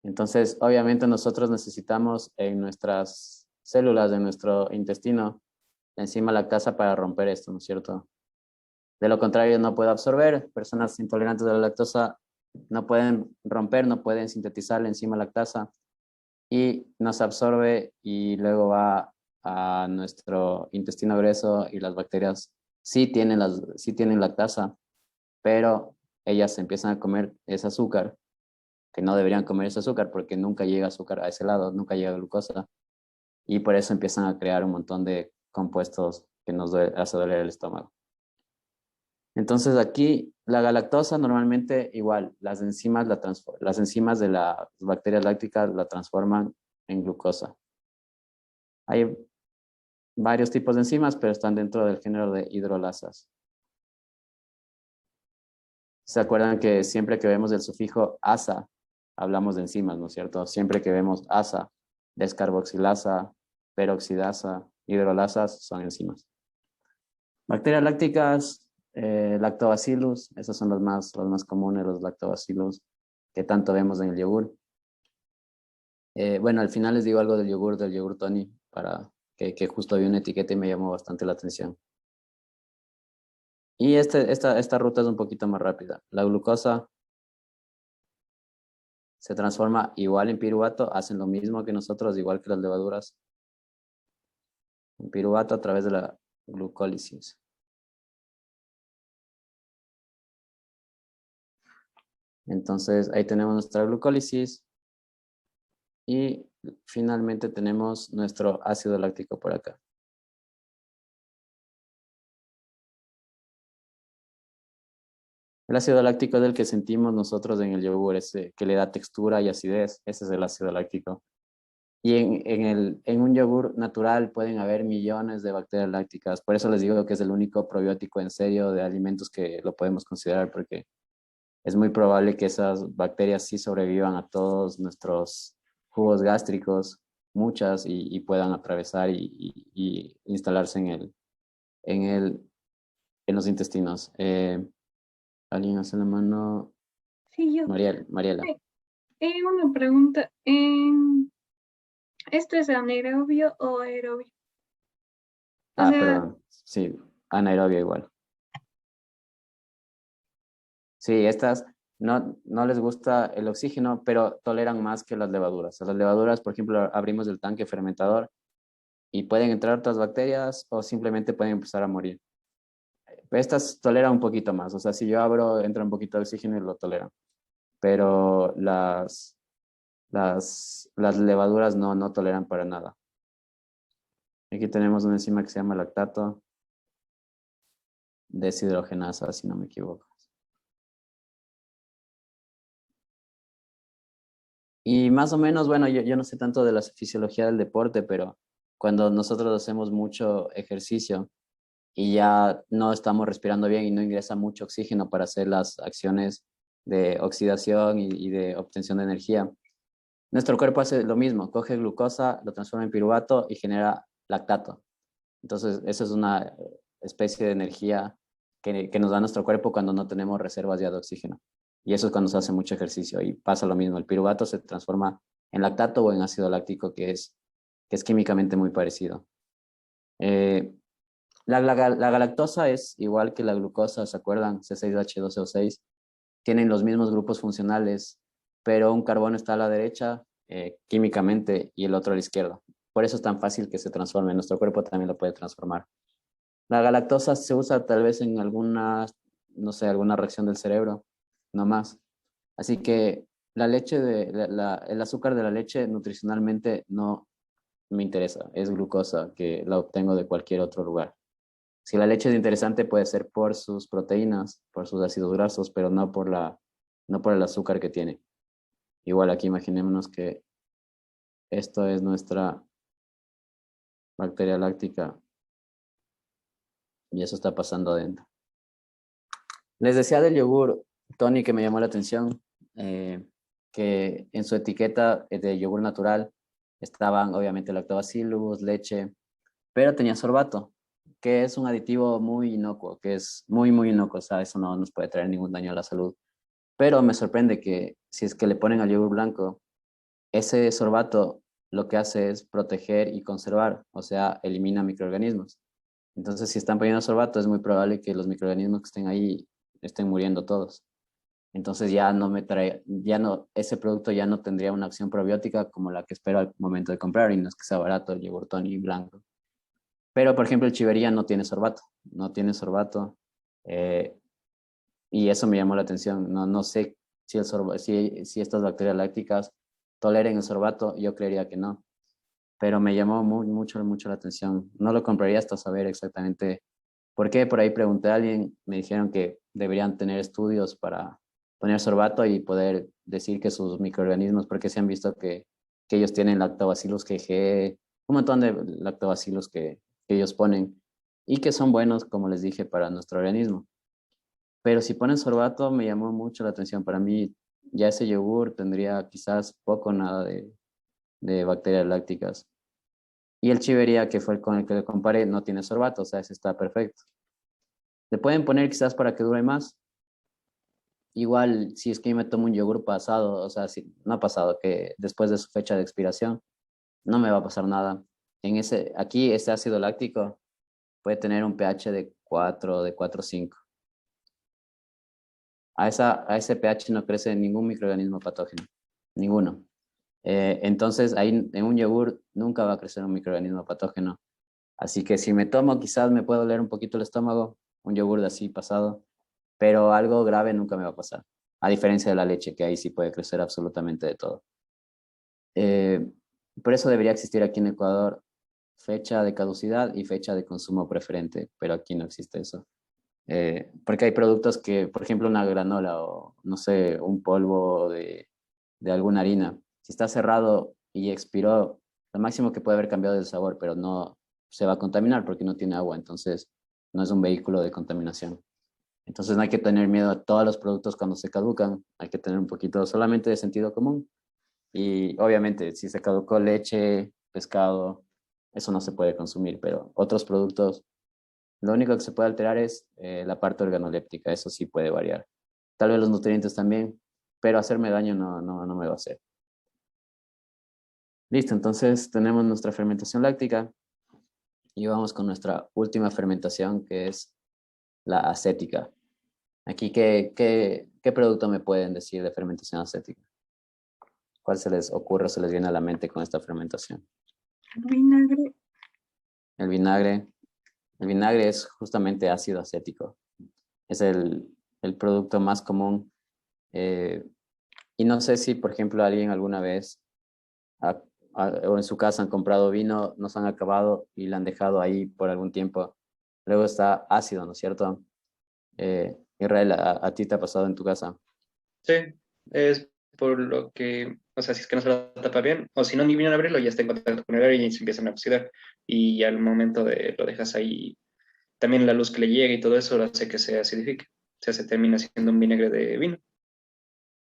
Entonces, obviamente nosotros necesitamos en nuestras células, de nuestro intestino, la enzima lactasa para romper esto, ¿no es cierto? De lo contrario, no puede absorber. Personas intolerantes a la lactosa no pueden romper, no pueden sintetizar la enzima lactasa y no se absorbe y luego va a nuestro intestino grueso y las bacterias sí tienen lactasa, pero ellas empiezan a comer ese azúcar, que no deberían comer ese azúcar porque nunca llega azúcar a ese lado, nunca llega glucosa y por eso empiezan a crear un montón de compuestos que nos hace doler el estómago. Entonces aquí la galactosa normalmente igual, las enzimas de las bacterias lácticas la transforman en glucosa. Hay varios tipos de enzimas, pero están dentro del género de hidrolasas. ¿Se acuerdan que siempre que vemos el sufijo asa, hablamos de enzimas, ¿no es cierto? Siempre que vemos asa, descarboxilasa, peroxidasa, hidrolasas, son enzimas. Bacterias lácticas, lactobacillus, esos son los más comunes, los lactobacillus, que tanto vemos en el yogur. Bueno, al final les digo algo del yogur Tony, para que justo vi una etiqueta y me llamó bastante la atención. Y esta ruta es un poquito más rápida. La glucosa se transforma igual en piruvato, hacen lo mismo que nosotros, igual que las levaduras. En piruvato a través de la glucólisis. Entonces ahí tenemos nuestra glucólisis y finalmente tenemos nuestro ácido láctico por acá. El ácido láctico es el que sentimos nosotros en el yogur, ese que le da textura y acidez, ese es el ácido láctico. Y en un yogur natural pueden haber millones de bacterias lácticas, por eso les digo que es el único probiótico en serio de alimentos que lo podemos considerar, porque es muy probable que esas bacterias sí sobrevivan a todos nuestros jugos gástricos, muchas, y puedan atravesar y instalarse en los intestinos. ¿Alguien hace la mano? Sí, yo. Mariela. Una pregunta. ¿Esto es anaerobio o aerobio? O sea, Perdón. Sí, anaerobio igual. Sí, estas no les gusta el oxígeno, pero toleran más que las levaduras. A las levaduras, por ejemplo, abrimos el tanque fermentador y pueden entrar otras bacterias o simplemente pueden empezar a morir. Estas toleran un poquito más. O sea, si yo abro, entra un poquito de oxígeno y lo toleran. Pero las levaduras no toleran para nada. Aquí tenemos una enzima que se llama lactato deshidrogenasa, si no me equivoco. Y más o menos, bueno, yo no sé tanto de la fisiología del deporte, pero cuando nosotros hacemos mucho ejercicio y ya no estamos respirando bien y no ingresa mucho oxígeno para hacer las acciones de oxidación y de obtención de energía, nuestro cuerpo hace lo mismo, coge glucosa, lo transforma en piruvato y genera lactato. Entonces, eso es una especie de energía que nos da nuestro cuerpo cuando no tenemos reservas ya de oxígeno. Y eso es cuando se hace mucho ejercicio y pasa lo mismo. El piruvato se transforma en lactato o en ácido láctico, que es químicamente muy parecido. La galactosa es igual que la glucosa, ¿se acuerdan? C6H12O6. Tienen los mismos grupos funcionales, pero un carbono está a la derecha químicamente y el otro a la izquierda. Por eso es tan fácil que se transforme. Nuestro cuerpo también lo puede transformar. La galactosa se usa tal vez en alguna, no sé, alguna reacción del cerebro, no más. Así que la leche el azúcar de la leche nutricionalmente no me interesa. Es glucosa que la obtengo de cualquier otro lugar. Si la leche es interesante puede ser por sus proteínas, por sus ácidos grasos, pero no por el azúcar que tiene. Igual aquí imaginémonos que esto es nuestra bacteria láctica y eso está pasando adentro. Les decía del yogur, Tony, que me llamó la atención, que en su etiqueta de yogur natural estaban obviamente lactobacillus, leche, pero tenía sorbato, que es un aditivo muy inocuo, que es muy, muy inocuo, o sea, eso no nos puede traer ningún daño a la salud. Pero me sorprende que si es que le ponen al yogur blanco, ese sorbato lo que hace es proteger y conservar, o sea, elimina microorganismos. Entonces, si están poniendo sorbato, es muy probable que los microorganismos que estén ahí estén muriendo todos. Entonces ese producto ya no tendría una acción probiótica como la que espero al momento de comprar, y no es que sea barato el yogur Tony blanco. Pero, por ejemplo, el Chivería no tiene sorbato, y eso me llamó la atención. No sé si estas bacterias lácticas toleren el sorbato, yo creería que no. Pero me llamó mucho la atención. No lo compraría hasta saber exactamente por qué. Por ahí pregunté a alguien, me dijeron que deberían tener estudios para poner sorbato y poder decir que sus microorganismos, porque se han visto que ellos tienen lactobacillus GG, un montón de lactobacillus que que ellos ponen y que son buenos, como les dije, para nuestro organismo. Pero si ponen sorbato, me llamó mucho la atención. Para mí, ya ese yogur tendría quizás poco o nada de bacterias lácticas. Y el Chivería, que fue el con el que lo comparé, no tiene sorbato, o sea, ese está perfecto. Le pueden poner quizás para que dure más. Igual, si es que yo me tomo un yogur pasado, o sea, si, no pasado, que después de su fecha de expiración, no me va a pasar nada. Aquí, ese ácido láctico puede tener un pH de 4, de 4,5. A ese pH no crece ningún microorganismo patógeno, ninguno. Entonces, ahí en un yogur nunca va a crecer un microorganismo patógeno. Así que si me tomo, quizás me puede doler un poquito el estómago, un yogur de así pasado, pero algo grave nunca me va a pasar. A diferencia de la leche, que ahí sí puede crecer absolutamente de todo. Eh, por eso debería existir aquí en Ecuador fecha de caducidad y fecha de consumo preferente, pero aquí no existe eso. Porque hay productos que, por ejemplo, una granola o, no sé, un polvo de alguna harina, si está cerrado y expiró, lo máximo que puede haber cambiado es el sabor, pero no se va a contaminar porque no tiene agua, entonces no es un vehículo de contaminación. Entonces no hay que tener miedo a todos los productos cuando se caducan, hay que tener un poquito solamente de sentido común. Y obviamente, si se caducó leche, pescado, eso no se puede consumir, pero otros productos, lo único que se puede alterar es la parte organoléptica, eso sí puede variar. Tal vez los nutrientes también, pero hacerme daño no me va a hacer. Listo, entonces tenemos nuestra fermentación láctica y vamos con nuestra última fermentación, que es la acética. Aquí, ¿qué producto me pueden decir de fermentación acética? ¿Cuál se les ocurre o se les viene a la mente con esta fermentación? Vinagre. El vinagre. El vinagre es justamente ácido acético. Es el producto más común. Y no sé si, por ejemplo, alguien alguna vez o en su casa han comprado vino, no se han acabado y la han dejado ahí por algún tiempo. Luego está ácido, ¿no es cierto? Israel, ¿a ti te ha pasado en tu casa? Sí, es por lo que, o sea, si es que no se lo tapa bien, o si no, ni vienen a abrirlo, ya está en contacto con el aire y se empiezan a oxidar. Y al momento de lo dejas ahí, también la luz que le llega y todo eso hace que se acidifique. O sea, se termina siendo un vinagre de vino.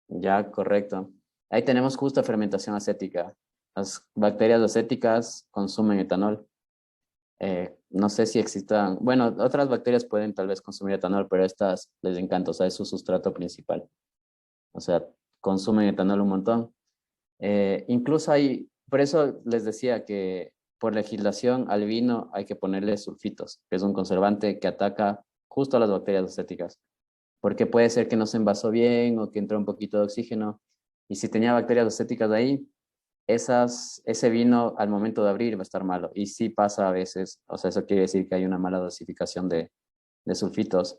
Ya, correcto. Ahí tenemos justo fermentación acética. Las bacterias acéticas consumen etanol. No sé si existan, bueno, otras bacterias pueden tal vez consumir etanol, pero estas les encanta, o sea, es su sustrato principal. O sea, consumen etanol un montón. Incluso hay, por eso les decía que por legislación al vino hay que ponerle sulfitos, que es un conservante que ataca justo a las bacterias acéticas, porque puede ser que no se envasó bien o que entró un poquito de oxígeno, y si tenía bacterias acéticas ahí, ese vino al momento de abrir va a estar malo. Y sí pasa a veces, o sea, eso quiere decir que hay una mala dosificación de sulfitos.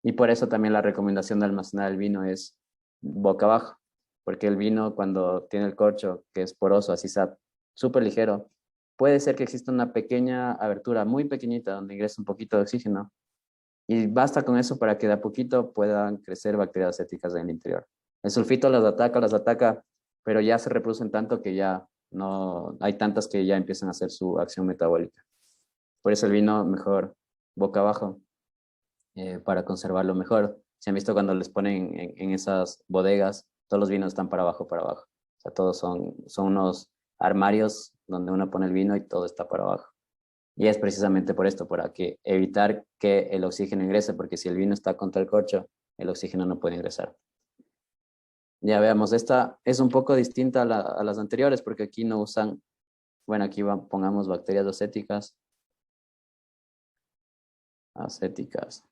Y por eso también la recomendación de almacenar el vino es boca abajo, porque el vino cuando tiene el corcho, que es poroso, así está súper ligero, puede ser que exista una pequeña abertura, muy pequeñita, donde ingresa un poquito de oxígeno. Y basta con eso para que de a poquito puedan crecer bacterias acéticas en el interior. El sulfito las ataca, pero ya se reproducen tanto que ya no hay tantas que ya empiezan a hacer su acción metabólica. Por eso el vino mejor boca abajo para conservarlo mejor. Se han visto cuando les ponen en esas bodegas, todos los vinos están para abajo, para abajo. O sea, todos son unos armarios donde uno pone el vino y todo está para abajo. Y es precisamente por esto, para que evitar que el oxígeno ingrese, porque si el vino está contra el corcho, el oxígeno no puede ingresar. Ya veamos, esta es un poco distinta a las anteriores, porque aquí no usan, bueno, aquí pongamos bacterias acéticas. Acéticas.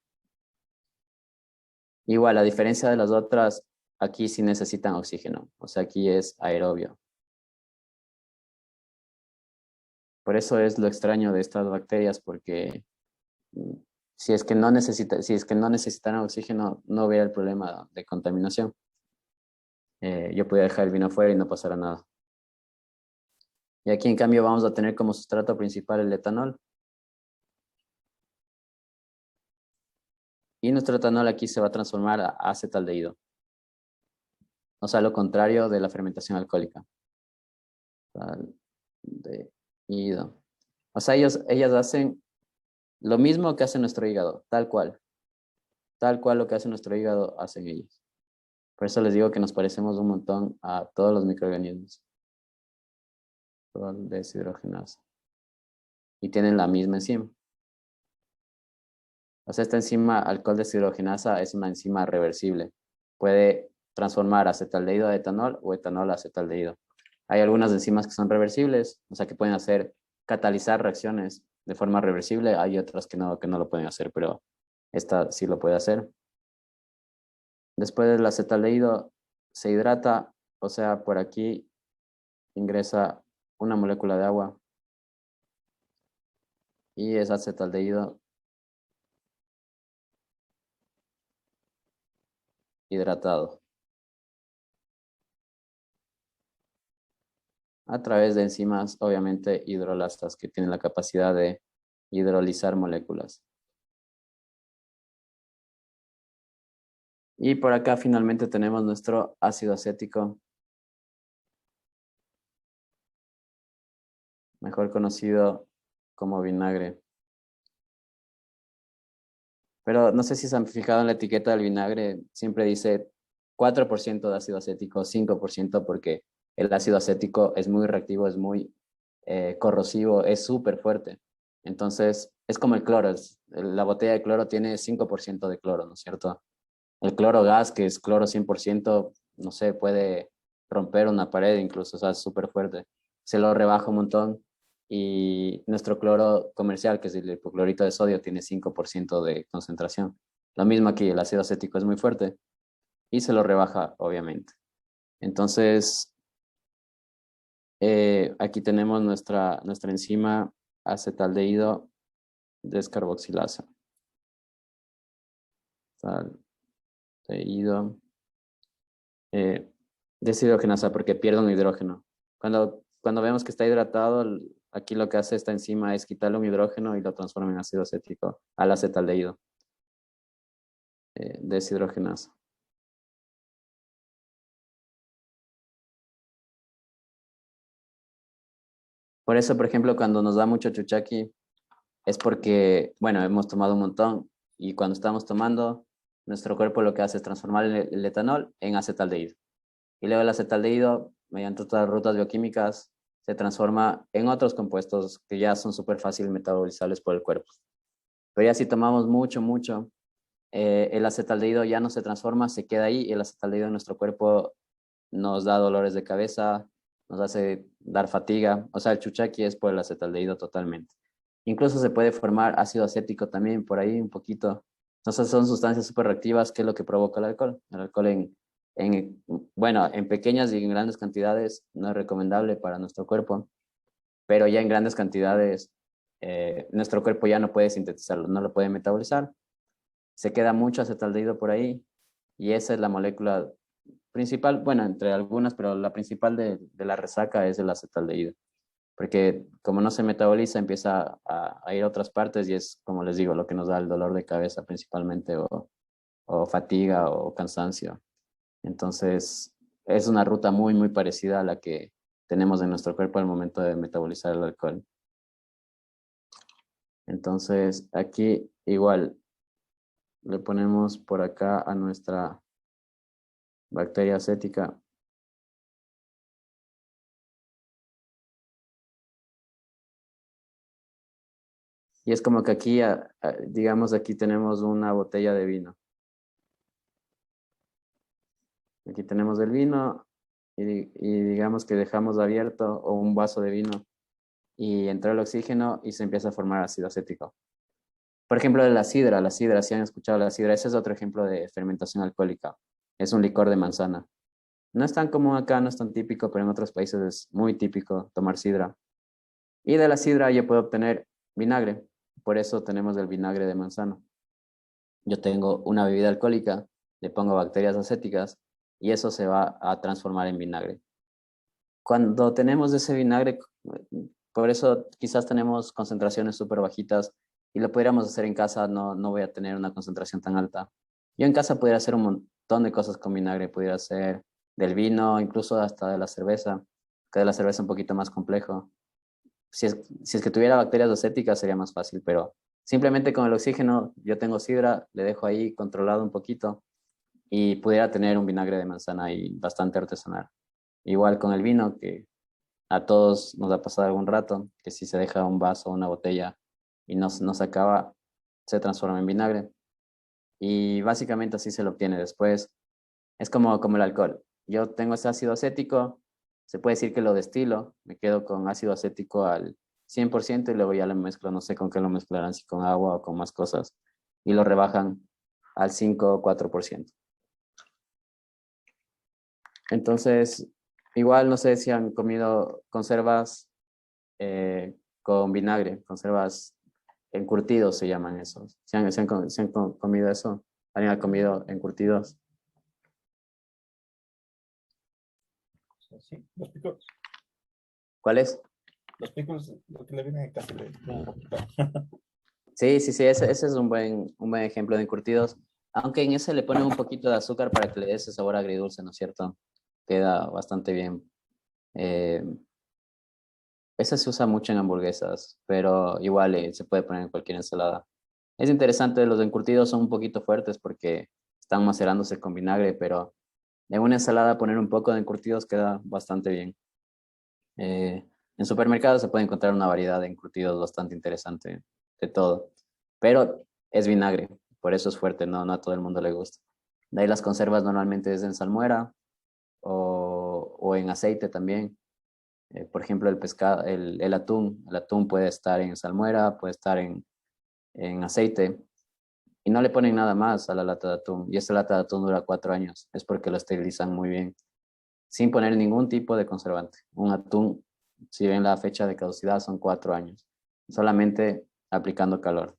Igual, a diferencia de las otras, aquí sí necesitan oxígeno, o sea, aquí es aerobio. Por eso es lo extraño de estas bacterias, porque si es que no necesitaran oxígeno, no hubiera el problema de contaminación. Yo podía dejar el vino afuera y no pasará nada. Y aquí en cambio vamos a tener como sustrato principal el etanol. Y nuestro etanol aquí se va a transformar a acetaldehído. O sea, lo contrario de la fermentación alcohólica. Aldehído. O sea, ellas hacen lo mismo que hace nuestro hígado, tal cual. Tal cual lo que hace nuestro hígado, hacen ellos. Por eso les digo que nos parecemos un montón a todos los microorganismos. Toda la deshidrogenasa. Y tienen la misma enzima. O sea, esta enzima alcohol deshidrogenasa es una enzima reversible. Puede transformar acetaldehído a etanol o etanol a acetaldehído. Hay algunas enzimas que son reversibles, o sea, que pueden catalizar reacciones de forma reversible. Hay otras que no lo pueden hacer, pero esta sí lo puede hacer. Después del acetaldehído se hidrata, o sea, por aquí ingresa una molécula de agua y es acetaldehído hidratado a través de enzimas, obviamente, hidrolasas que tienen la capacidad de hidrolizar moléculas. Y por acá finalmente tenemos nuestro ácido acético, mejor conocido como vinagre. Pero no sé si se han fijado en la etiqueta del vinagre, siempre dice 4% de ácido acético, 5%, porque el ácido acético es muy reactivo, es muy corrosivo, es súper fuerte. Entonces, es como el cloro. La botella de cloro tiene 5% de cloro, ¿no es cierto? El cloro gas, que es cloro 100%, no sé, puede romper una pared incluso, o sea, es súper fuerte. Se lo rebaja un montón y nuestro cloro comercial, que es el hipoclorito de sodio, tiene 5% de concentración. Lo mismo aquí, el ácido acético es muy fuerte y se lo rebaja, obviamente. Entonces, aquí tenemos nuestra enzima acetaldehído descarboxilasa. Acetaldehído deshidrogenasa porque pierde un hidrógeno. Cuando vemos que está hidratado, aquí lo que hace esta enzima es quitarle un hidrógeno y lo transforma en ácido acético al acetaldehído. Deshidrogenasa. Por eso, por ejemplo, cuando nos da mucho chuchaqui, es porque, bueno, hemos tomado un montón y cuando estamos tomando, nuestro cuerpo lo que hace es transformar el etanol en acetaldehído. Y luego el acetaldehído, mediante otras rutas bioquímicas, se transforma en otros compuestos que ya son súper fácil metabolizables por el cuerpo. Pero ya si tomamos mucho, el acetaldehído ya no se transforma, se queda ahí y el acetaldehído en nuestro cuerpo nos da dolores de cabeza, nos hace dar fatiga. O sea, el chuchaqui es por el acetaldehído totalmente. Incluso se puede formar ácido acético también por ahí un poquito. Entonces son sustancias súper reactivas que es lo que provoca el alcohol. El alcohol bueno, en pequeñas y en grandes cantidades no es recomendable para nuestro cuerpo, pero ya en grandes cantidades nuestro cuerpo ya no puede sintetizarlo, no lo puede metabolizar. Se queda mucho acetaldehído por ahí y esa es la molécula principal, bueno, entre algunas, pero la principal de la resaca es el acetaldehído, porque como no se metaboliza empieza a ir a otras partes y es, como les digo, lo que nos da el dolor de cabeza principalmente o fatiga o cansancio. Entonces, es una ruta muy parecida a la que tenemos en nuestro cuerpo al momento de metabolizar el alcohol. Entonces, aquí igual le ponemos por acá a nuestra bacteria acética. Y es como que aquí, digamos, aquí tenemos una botella de vino. Aquí tenemos el vino y digamos que dejamos abierto o un vaso de vino y entra el oxígeno y se empieza a formar ácido acético. Por ejemplo, la sidra, si han escuchado la sidra, ese es otro ejemplo de fermentación alcohólica. Es un licor de manzana. No es tan común acá, no es tan típico, pero en otros países es muy típico tomar sidra. Y de la sidra yo puedo obtener vinagre. Por eso tenemos el vinagre de manzana. Yo tengo una bebida alcohólica, le pongo bacterias acéticas y eso se va a transformar en vinagre. Cuando tenemos ese vinagre, por eso quizás tenemos concentraciones súper bajitas y lo pudiéramos hacer en casa, no voy a tener una concentración tan alta. Yo en casa pudiera hacer un montón de cosas con vinagre, pudiera hacer del vino, incluso hasta de la cerveza, que de la cerveza un poquito más complejo. si es que tuviera bacterias acéticas sería más fácil, pero simplemente con el oxígeno, yo tengo sidra, le dejo ahí controlado un poquito y pudiera tener un vinagre de manzana ahí bastante artesanal. Igual con el vino, que a todos nos ha pasado algún rato, que si se deja un vaso o una botella y no se acaba, se transforma en vinagre. Y básicamente así se lo obtiene después. Es como el alcohol. Yo tengo ese ácido acético, se puede decir que lo destilo, me quedo con ácido acético al 100% y luego ya lo mezclo, no sé con qué lo mezclarán, si con agua o con más cosas, y lo rebajan al 5 o 4%. Entonces, igual no sé si han comido conservas con vinagre, conservas encurtidos se llaman esos. ¿Se han comido eso? ¿Alguien ha comido encurtidos? Sí, los pickles. ¿Cuál es? Los pickles, lo que le viene casi de un poquito. Sí, sí, sí, ese es un buen ejemplo de encurtidos. Aunque en ese le ponen un poquito de azúcar para que le dé ese sabor agridulce, ¿no es cierto? Queda bastante bien. Eh, Ese se usa mucho en hamburguesas, pero igual se puede poner en cualquier ensalada. Es interesante, los encurtidos son un poquito fuertes porque están macerándose con vinagre, pero en una ensalada poner un poco de encurtidos queda bastante bien. En supermercados se puede encontrar una variedad de encurtidos bastante interesante de todo, pero es vinagre, por eso es fuerte, no a todo el mundo le gusta. De ahí las conservas normalmente es en salmuera o en aceite también. Por ejemplo, el pescado, el atún puede estar en salmuera, puede estar en aceite y no le ponen nada más a la lata de atún. Y esta lata de atún dura 4 años, es porque lo esterilizan muy bien, sin poner ningún tipo de conservante. Un atún, si ven la fecha de caducidad, son 4 años, solamente aplicando calor.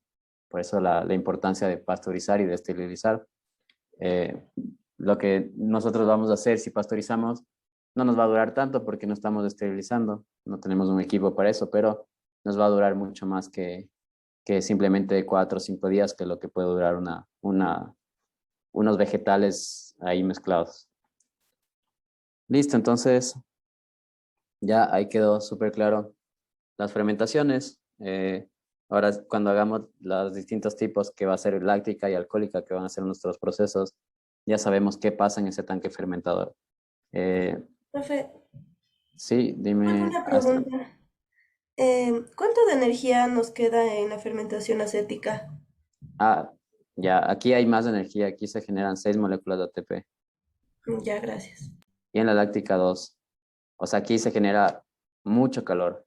Por eso la importancia de pasteurizar y de esterilizar. Eh, lo que nosotros vamos a hacer si pasteurizamos no nos va a durar tanto porque no estamos esterilizando, no tenemos un equipo para eso, pero nos va a durar mucho más que simplemente 4 o 5 días, que es lo que puede durar unos vegetales ahí mezclados. Listo, entonces ya ahí quedó súper claro las fermentaciones. Ahora, cuando hagamos los distintos tipos, que va a ser láctica y alcohólica, que van a ser nuestros procesos, ya sabemos qué pasa en ese tanque fermentador. Eh, Profe, sí, tengo dime, una Astrid. pregunta. ¿Cuánto de energía nos queda en la fermentación acética? Ah, ya, aquí hay más energía, aquí se generan 6 moléculas de ATP Ya, gracias. y en la láctica 2. O sea, aquí se genera mucho calor.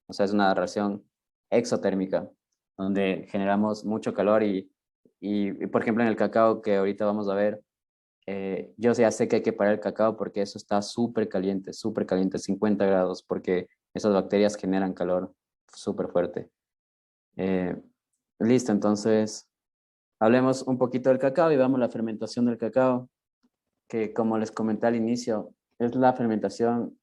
O sea, es una reacción exotérmica, donde generamos mucho calor y, por ejemplo, en el cacao que ahorita vamos a ver, yo ya sé que hay que parar el cacao porque eso está súper caliente, 50 grados, porque esas bacterias generan calor súper fuerte. Eh, Listo, entonces hablemos un poquito del cacao y veamos la fermentación del cacao, que como les comenté al inicio, es la fermentación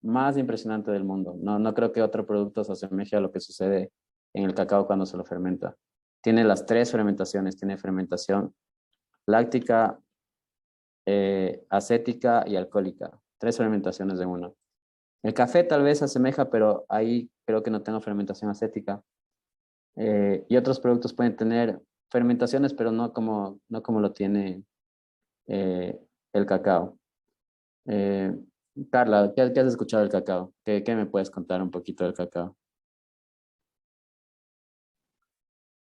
más impresionante del mundo. No creo que otro producto se asemeje a lo que sucede en el cacao cuando se lo fermenta. Tiene las 3 fermentaciones, tiene fermentación láctica, acética y alcohólica. 3 fermentaciones de una. El café tal vez se asemeja, pero ahí creo que no tengo fermentación acética. Y otros productos pueden tener fermentaciones, pero no como lo tiene eh, el cacao. Eh, Carla, ¿qué has escuchado del cacao? ¿Qué me puedes contar un poquito del cacao?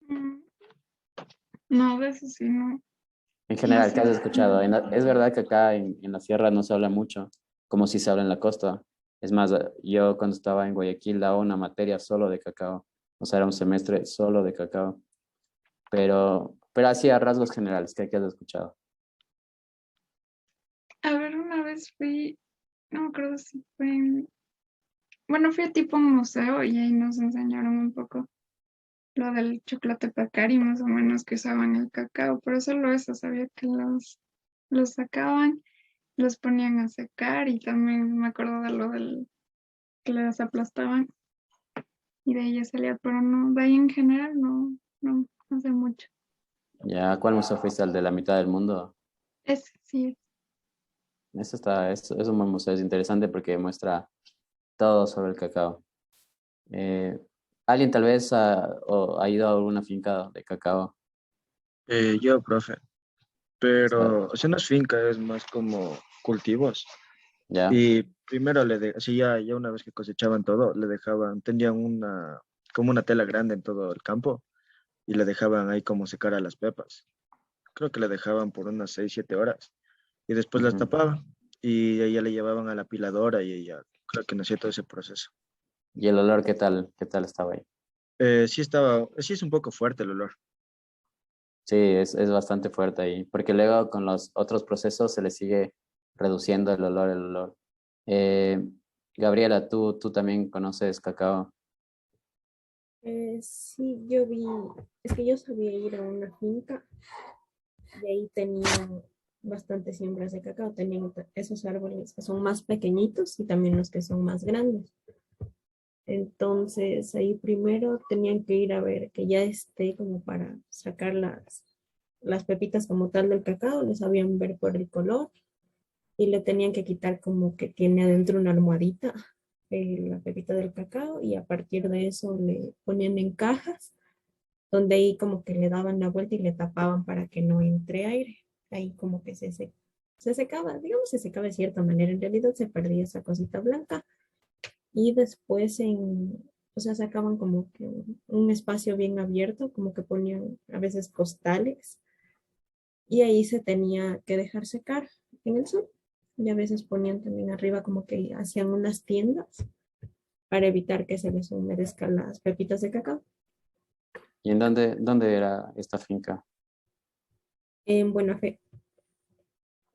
Mm, no, de eso sí, no. En No general, ¿qué sé. has escuchado? Es verdad que acá en la sierra no se habla mucho, como si se habla en la costa. Es más, yo cuando estaba en Guayaquil daba una materia solo de cacao. O sea, era un semestre solo de cacao. Pero así a rasgos generales, ¿qué has escuchado? A ver, una vez fui, no me acuerdo si fue, bueno, fui a tipo un museo y ahí nos enseñaron un poco lo del chocolate Pacari, más o menos que usaban el cacao, pero solo eso, sabía que los sacaban, los ponían a secar y también me acuerdo de lo del que les aplastaban y de ahí ya salía, pero no, de ahí en general no sé mucho. ¿Ya cuál museo fuiste? ¿Al de la mitad del mundo? Ese sí, Es un buen museo, es interesante porque muestra todo sobre el cacao. Eh, ¿Alguien tal vez ha ido a alguna finca de cacao? Yo, profe, pero, o sea, no es finca, es más como cultivos. ¿Ya? Y primero así ya una vez que cosechaban todo, le dejaban, tenían como una tela grande en todo el campo y le dejaban ahí como secar a las pepas. Creo que le dejaban por unas 6, 7 horas y después las Ujú. tapaban y ahí ya le llevaban a la apiladora y ella creo que no hacía todo ese proceso. ¿Y el olor qué tal? ¿Qué tal estaba ahí? Sí es un poco fuerte el olor. Sí, es bastante fuerte ahí, porque luego con los otros procesos se le sigue reduciendo el olor. Eh, Gabriela, ¿tú también conoces cacao? Sí, yo vi, es que yo sabía ir a una finca y ahí tenían bastantes siembras de cacao, tenían esos árboles que son más pequeñitos y también los que son más grandes. Entonces ahí primero tenían que ir a ver que ya esté como para sacar las pepitas como tal del cacao, les sabían ver por el color y le tenían que quitar como que tiene adentro una almohadita, la pepita del cacao y a partir de eso le ponían en cajas donde ahí como que le daban la vuelta y le tapaban para que no entre aire. Ahí como que se secaba, digamos, se secaba de cierta manera. En realidad se perdía esa cosita blanca y después o sea, sacaban como que un espacio bien abierto, como que ponían a veces costales y ahí se tenía que dejar secar en el sol. Y a veces ponían también arriba como que hacían unas tiendas para evitar que se les humedezcan las pepitas de cacao. ¿Y en dónde era esta finca? En buena fe.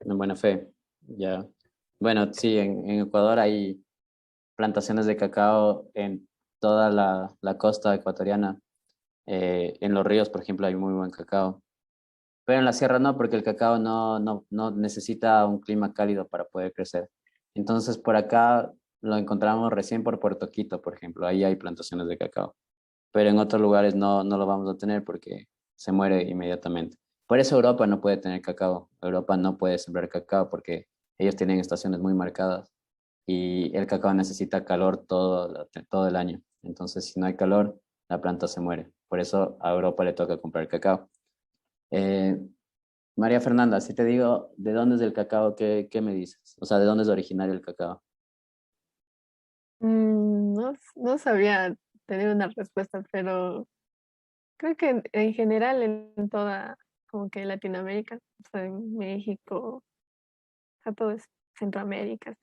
En Buena Fe, ya. Bueno, sí, en Ecuador hay plantaciones de cacao en toda la costa ecuatoriana. En los ríos, por ejemplo, hay muy buen cacao. Pero en la sierra no, porque el cacao no necesita un clima cálido para poder crecer. Entonces, por acá lo encontramos recién por Puerto Quito, por ejemplo. Ahí hay plantaciones de cacao. Pero en otros lugares no lo vamos a tener porque se muere inmediatamente. Por eso Europa no puede tener cacao. Europa no puede sembrar cacao porque ellos tienen estaciones muy marcadas y el cacao necesita calor todo el año. Entonces, si no hay calor, la planta se muere. Por eso a Europa le toca comprar cacao. Eh, María Fernanda, si te digo de dónde es el cacao, ¿qué me dices? O sea, ¿de dónde es originario el cacao? No sabría tener una respuesta, pero creo que en general en toda como que Latinoamérica, o sea, en México, a todo es Centroamérica.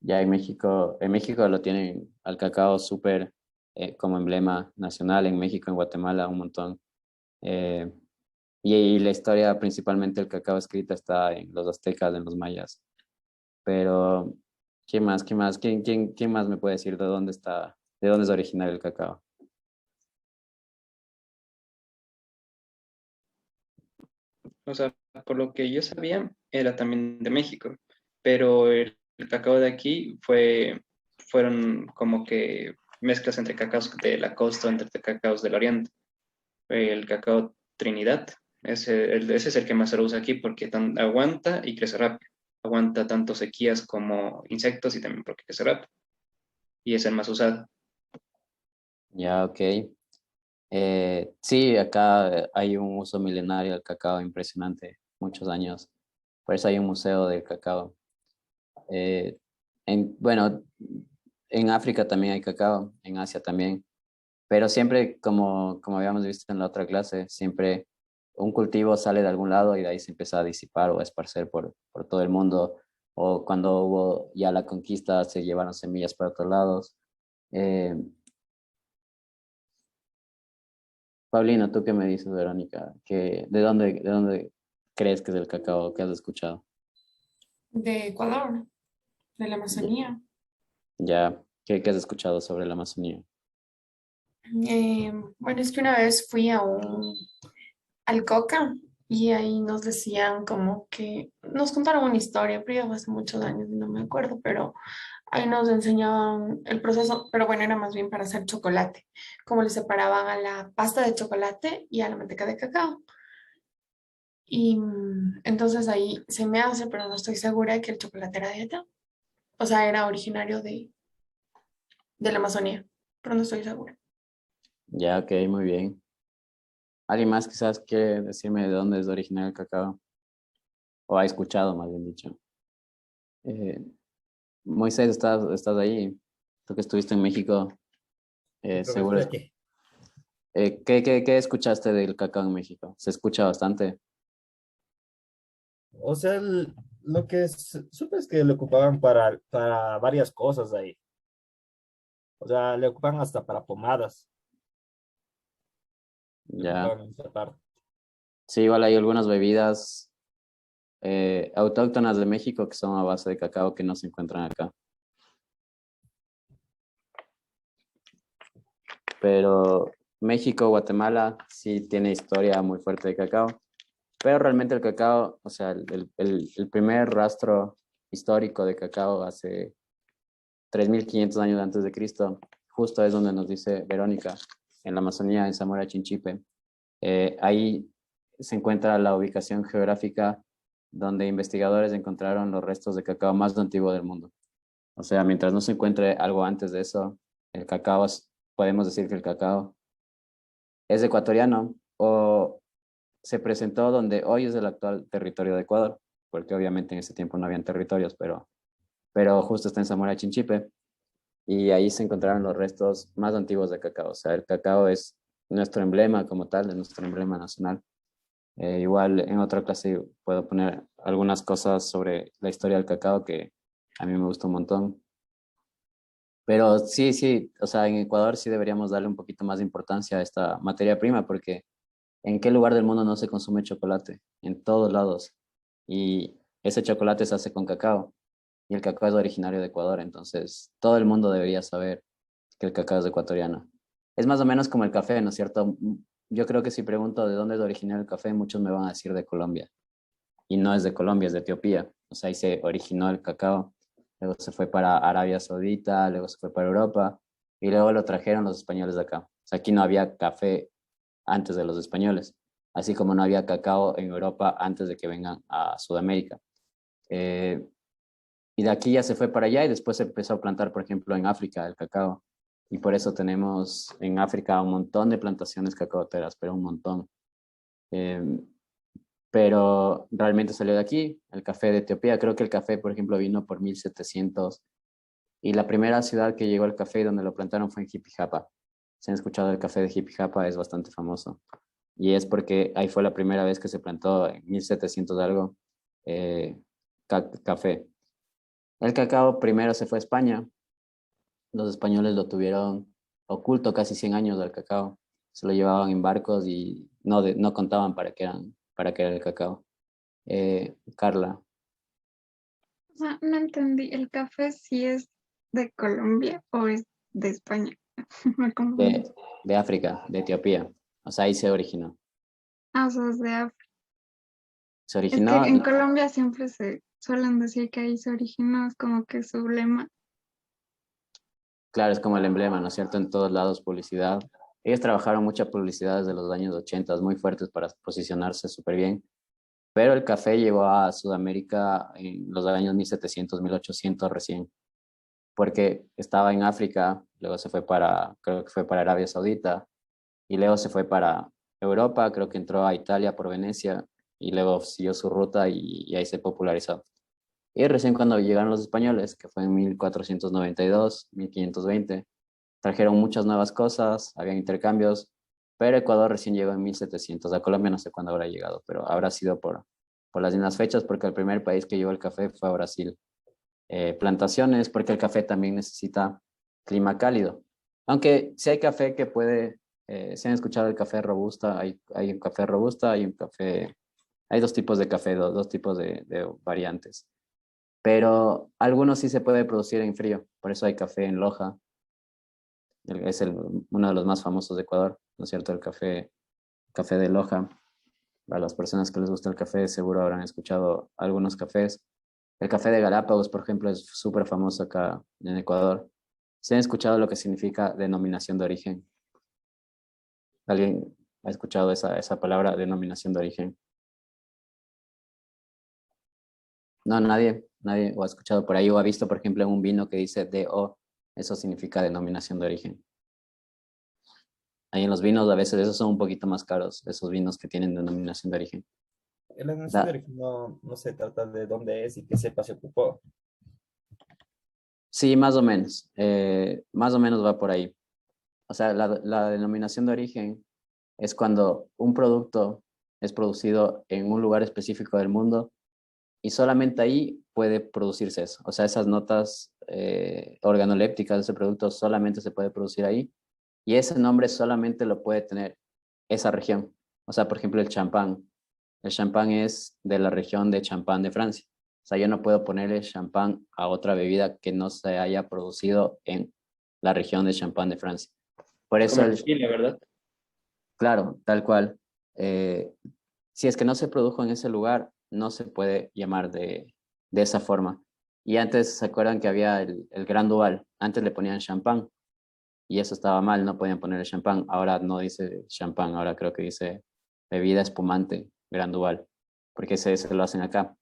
Ya en México lo tienen al cacao súper como emblema nacional, en México, en Guatemala, un montón. Eh, y la historia principalmente del cacao escrita está en los aztecas, en los mayas. Pero, ¿quién más? ¿Quién más? ¿Quién más me puede decir de dónde es originario el cacao? O sea, por lo que yo sabía, era también de México, pero el cacao de aquí fueron como que mezclas entre cacaos de la costa, entre cacaos del oriente. El cacao Trinidad, ese es el que más se lo usa aquí porque aguanta y crece rápido. Aguanta tanto sequías como insectos y también porque crece rápido. Y es el más usado. Ya, ok. Sí, acá hay un uso milenario del cacao impresionante, muchos años. Por eso hay un museo del cacao. Eh, bueno, en África también hay cacao, en Asia también, pero siempre, como habíamos visto en la otra clase, siempre un cultivo sale de algún lado y de ahí se empieza a disipar o a esparcer por todo el mundo. O cuando hubo ya la conquista, se llevaron semillas para otros lados. Eh, Paulino, ¿tú qué me dices, Verónica? ¿De dónde crees que es el cacao que has escuchado? De Ecuador, de la Ya, Amazonía. ya, ¿qué has escuchado sobre la Amazonía? Bueno, es que una vez fui al Coca y ahí nos decían como que nos contaron una historia, pero ya fue hace muchos años y no me acuerdo, pero ahí nos enseñaban el proceso, pero bueno, era más bien para hacer chocolate, cómo le separaban a la pasta de chocolate y a la manteca de cacao. Y entonces ahí se me hace, pero no estoy segura que el chocolate era de allá, o sea, era originario de la Amazonía. pero no estoy segura. Ya, ok, muy bien. ¿Alguien más quizás quiere decirme de dónde es original el cacao? O ha escuchado, más bien dicho. Eh, Moisés, ¿estás ahí? Tú que estuviste en México, Sí, profe, seguro. estoy aquí. ¿Qué escuchaste del cacao en México? ¿Se escucha bastante? O sea, lo que supe es que le ocupaban para varias cosas ahí. O sea, le ocupaban hasta para pomadas. Le Ya. ocupaban esa parte. Sí, igual hay algunas bebidas autóctonas de México que son a base de cacao que no se encuentran acá. Pero México, Guatemala sí tiene historia muy fuerte de cacao. Pero realmente el cacao, o sea, el primer rastro histórico de cacao hace 3.500 años antes de Cristo, justo es donde nos dice Verónica, en la Amazonía, en Zamora Chinchipe. Ahí se encuentra la ubicación geográfica donde investigadores encontraron los restos de cacao más antiguo del mundo. O sea, mientras no se encuentre algo antes de eso, el cacao, podemos decir que el cacao es ecuatoriano o se presentó donde hoy es el actual territorio de Ecuador, porque obviamente en ese tiempo no habían territorios, pero justo está en Zamora Chinchipe y ahí se encontraron los restos más antiguos de cacao. O sea, el cacao es nuestro emblema como tal, es nuestro emblema nacional. Igual en otra clase puedo poner algunas cosas sobre la historia del cacao que a mí me gusta un montón. Pero sí, sí, o sea, en Ecuador sí deberíamos darle un poquito más de importancia a esta materia prima porque ¿en qué lugar del mundo no se consume chocolate? En todos lados. Y ese chocolate se hace con cacao y el cacao es originario de Ecuador, entonces todo el mundo debería saber que el cacao es ecuatoriano. Es más o menos como el café, ¿no es cierto? Yo creo que si pregunto de dónde es originario el café, muchos me van a decir de Colombia. Y no es de Colombia, es de Etiopía. O sea, ahí se originó el cacao, luego se fue para Arabia Saudita, luego se fue para Europa y luego lo trajeron los españoles de acá. O sea, aquí no había café antes de los españoles, así como no había cacao en Europa antes de que vengan a Sudamérica. Eh, y de aquí ya se fue para allá y después se empezó a plantar, por ejemplo, en África el cacao. Y por eso tenemos en África un montón de plantaciones cacaoteras, pero un montón. Eh, pero realmente salió de aquí, el café de Etiopía. Creo que el café, por ejemplo, vino por 1700 y la primera ciudad que llegó al café y donde lo plantaron fue en Jipijapa. Si han escuchado el café de Jipijapa, es bastante famoso. Y es porque ahí fue la primera vez que se plantó en 1700 algo café. El cacao primero se fue a España. Los españoles lo tuvieron oculto casi 100 años del cacao. Se lo llevaban en barcos y no contaban para qué era el cacao. Carla, O sea, no entendí, ¿el café sí es de Colombia o es de España? Me confundí. de África, de Etiopía. O sea, ahí se originó. Ah, o sea, es de África. Se Es que originó, en Colombia siempre se suelen decir que ahí se originó, es como que su lema. claro, es como el emblema, ¿no es cierto? En todos lados publicidad. Ellos trabajaron mucha publicidad desde los años 80, muy fuertes para posicionarse súper bien. Pero el café llegó a Sudamérica en los años 1700, 1800 recién, porque estaba en África, luego se fue creo que fue para Arabia Saudita, y luego se fue para Europa, creo que entró a Italia por Venecia, y luego siguió su ruta y ahí se popularizó. Y recién cuando llegaron los españoles, que fue en 1492, 1520, trajeron muchas nuevas cosas, había intercambios, pero Ecuador recién llegó en 1700. A Colombia no sé cuándo habrá llegado, pero habrá sido por las mismas fechas, porque el primer país que llevó el café fue a Brasil. Plantaciones, porque el café también necesita clima cálido. Aunque si hay café que puede, si han escuchado el café robusta, hay un café robusta, hay dos tipos de café, dos tipos de variantes. Pero algunos sí se puede producir en frío, por eso hay café en Loja, uno de los más famosos de Ecuador, ¿no es cierto? El café de Loja. A las personas que les gusta el café seguro habrán escuchado algunos cafés. El café de Galápagos, por ejemplo, es súper famoso acá en Ecuador. ¿Se han escuchado lo que significa denominación de origen? ¿Alguien ha escuchado esa palabra, denominación de origen? No, nadie o ha escuchado por ahí o ha visto, por ejemplo, en un vino que dice DO, eso significa denominación de origen. Ahí en los vinos a veces esos son un poquito más caros, esos vinos que tienen denominación de origen. El anuncio de Da- origen no se trata de dónde es y qué cepa se ocupó. sí, más o menos va por ahí. O sea, la denominación de origen es cuando un producto es producido en un lugar específico del mundo y solamente ahí puede producirse eso. O sea, esas notas organolépticas de ese producto solamente se puede producir ahí y ese nombre solamente lo puede tener esa región. O sea, por ejemplo, el champán. El champán es de la región de Champán de Francia. O sea, yo no puedo ponerle champán a otra bebida que no se haya producido en la región de Champán de Francia. Por eso, Como en Chile, ¿verdad? claro, tal cual. eh, si es que no se produjo en ese lugar, no se puede llamar de esa forma. Y antes, ¿se acuerdan que había el Gran Duval? Antes le ponían champán y eso estaba mal, no podían ponerle champán. Ahora no dice champán, ahora creo que dice bebida espumante, Gran Duval, porque se lo hacen acá.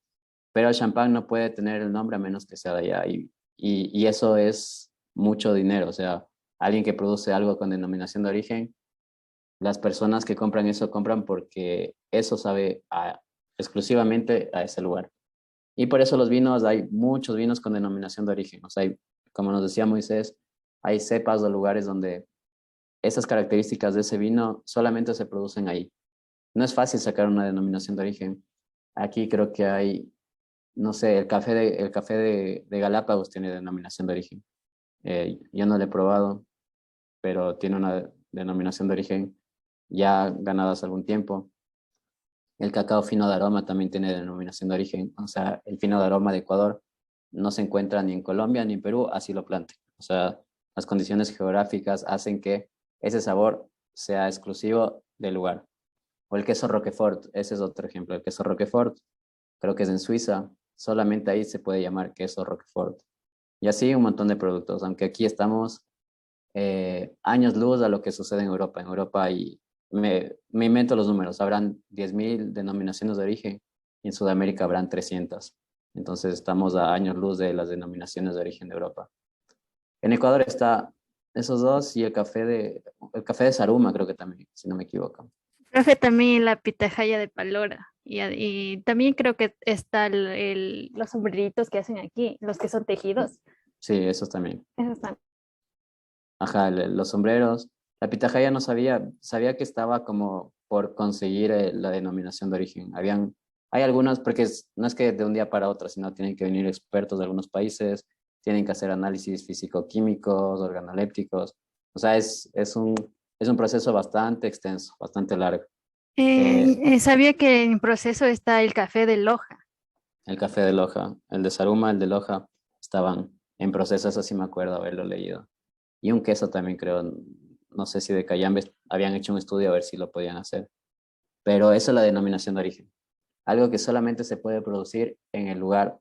Pero el champán no puede tener el nombre a menos que sea de allá. Y eso es mucho dinero. O sea, alguien que produce algo con denominación de origen, las personas que compran eso compran porque eso sabe exclusivamente a ese lugar. Y por eso los vinos, hay muchos vinos con denominación de origen. O sea, como nos decía Moisés, hay cepas o lugares donde esas características de ese vino solamente se producen ahí. No es fácil sacar una denominación de origen. Aquí creo que hay, no sé, el café de Galápagos tiene denominación de origen. Yo no lo he probado, pero tiene una denominación de origen ya ganada hace algún tiempo. El cacao fino de aroma también tiene denominación de origen. O sea, el fino de aroma de Ecuador no se encuentra ni en Colombia ni en Perú, así lo planten. O sea, las condiciones geográficas hacen que ese sabor sea exclusivo del lugar. O el queso Roquefort, ese es otro ejemplo. El queso Roquefort, creo que es en Suiza, solamente ahí se puede llamar queso Roquefort. Y así un montón de productos, aunque aquí estamos años luz a lo que sucede en Europa. En Europa hay, me invento los números, habrán 10.000 denominaciones de origen y en Sudamérica habrán 300. Entonces estamos a años luz de las denominaciones de origen de Europa. En Ecuador está esos dos y el café de Saruma creo que también, si no me equivoco. Profe, también la pitahaya de Palora. Y también creo que está los sombreritos que hacen aquí, los que son tejidos. Sí, esos también. Esos también. Ajá, los sombreros. La pitahaya no sabía que estaba como por conseguir la denominación de origen. Hay algunas, porque no es que de un día para otro, sino tienen que venir expertos de algunos países, tienen que hacer análisis físico-químicos, organolépticos. O sea, es un proceso bastante extenso, bastante largo. Sabía que en proceso está el café de Loja. El café de Loja, el de Saruma, el de Loja, estaban en proceso, eso sí me acuerdo haberlo leído. Y un queso también creo, no sé si de Cayambe habían hecho un estudio a ver si lo podían hacer. Pero eso es la denominación de origen. Algo que solamente se puede producir en el lugar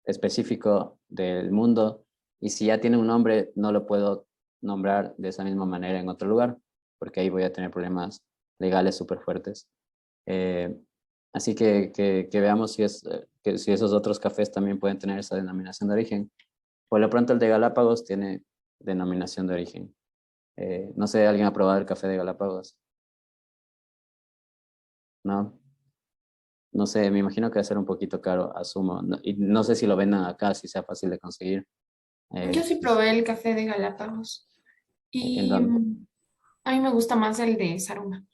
específico del mundo y si ya tiene un nombre no lo puedo nombrar de esa misma manera en otro lugar porque ahí voy a tener problemas legales súper fuertes. Eh, así que veamos si esos otros cafés también pueden tener esa denominación de origen. Por lo pronto el de Galápagos tiene denominación de origen. No sé, ¿alguien ha probado el café de Galápagos? No, no sé, me imagino que va a ser un poquito caro, asumo. Y no sé si lo vendan acá, si sea fácil de conseguir. Yo sí probé el café de Galápagos ¿En y dónde, a mí me gusta más el de Saruma.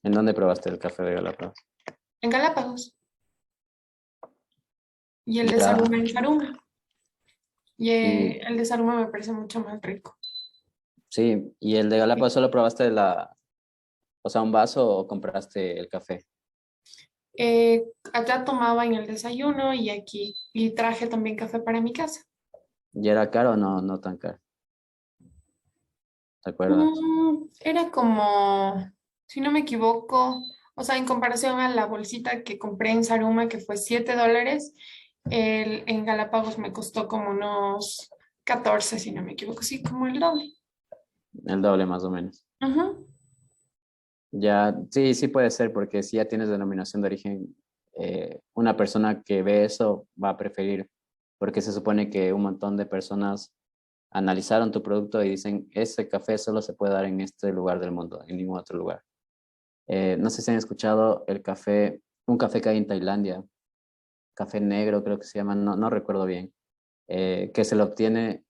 en dónde probaste el café de Galápagos? En Galápagos y el de Ya, Saruma en Saruma. Y y el de Saruma me parece mucho más rico. sí, y el de Galápagos solo probaste o sea, un vaso o compraste el café. Allá tomaba en el desayuno y aquí. Y traje también café para mi casa. ¿Y era caro o no, no tan caro? ¿Te acuerdas? Era como, si no me equivoco, o sea, en comparación a la bolsita que compré en Saruma, que fue $7, en Galápagos me costó como unos 14 si no me equivoco, sí, como el doble. El doble más o menos. Ajá. Ya, sí, sí puede ser, porque si ya tienes denominación de origen, una persona que ve eso va a preferir, porque se supone que un montón de personas analizaron tu producto y dicen, ese café solo se puede dar en este lugar del mundo, en ningún otro lugar. No sé si han escuchado un café que hay en Tailandia, café negro creo que se llama, no recuerdo bien, que se lo obtiene,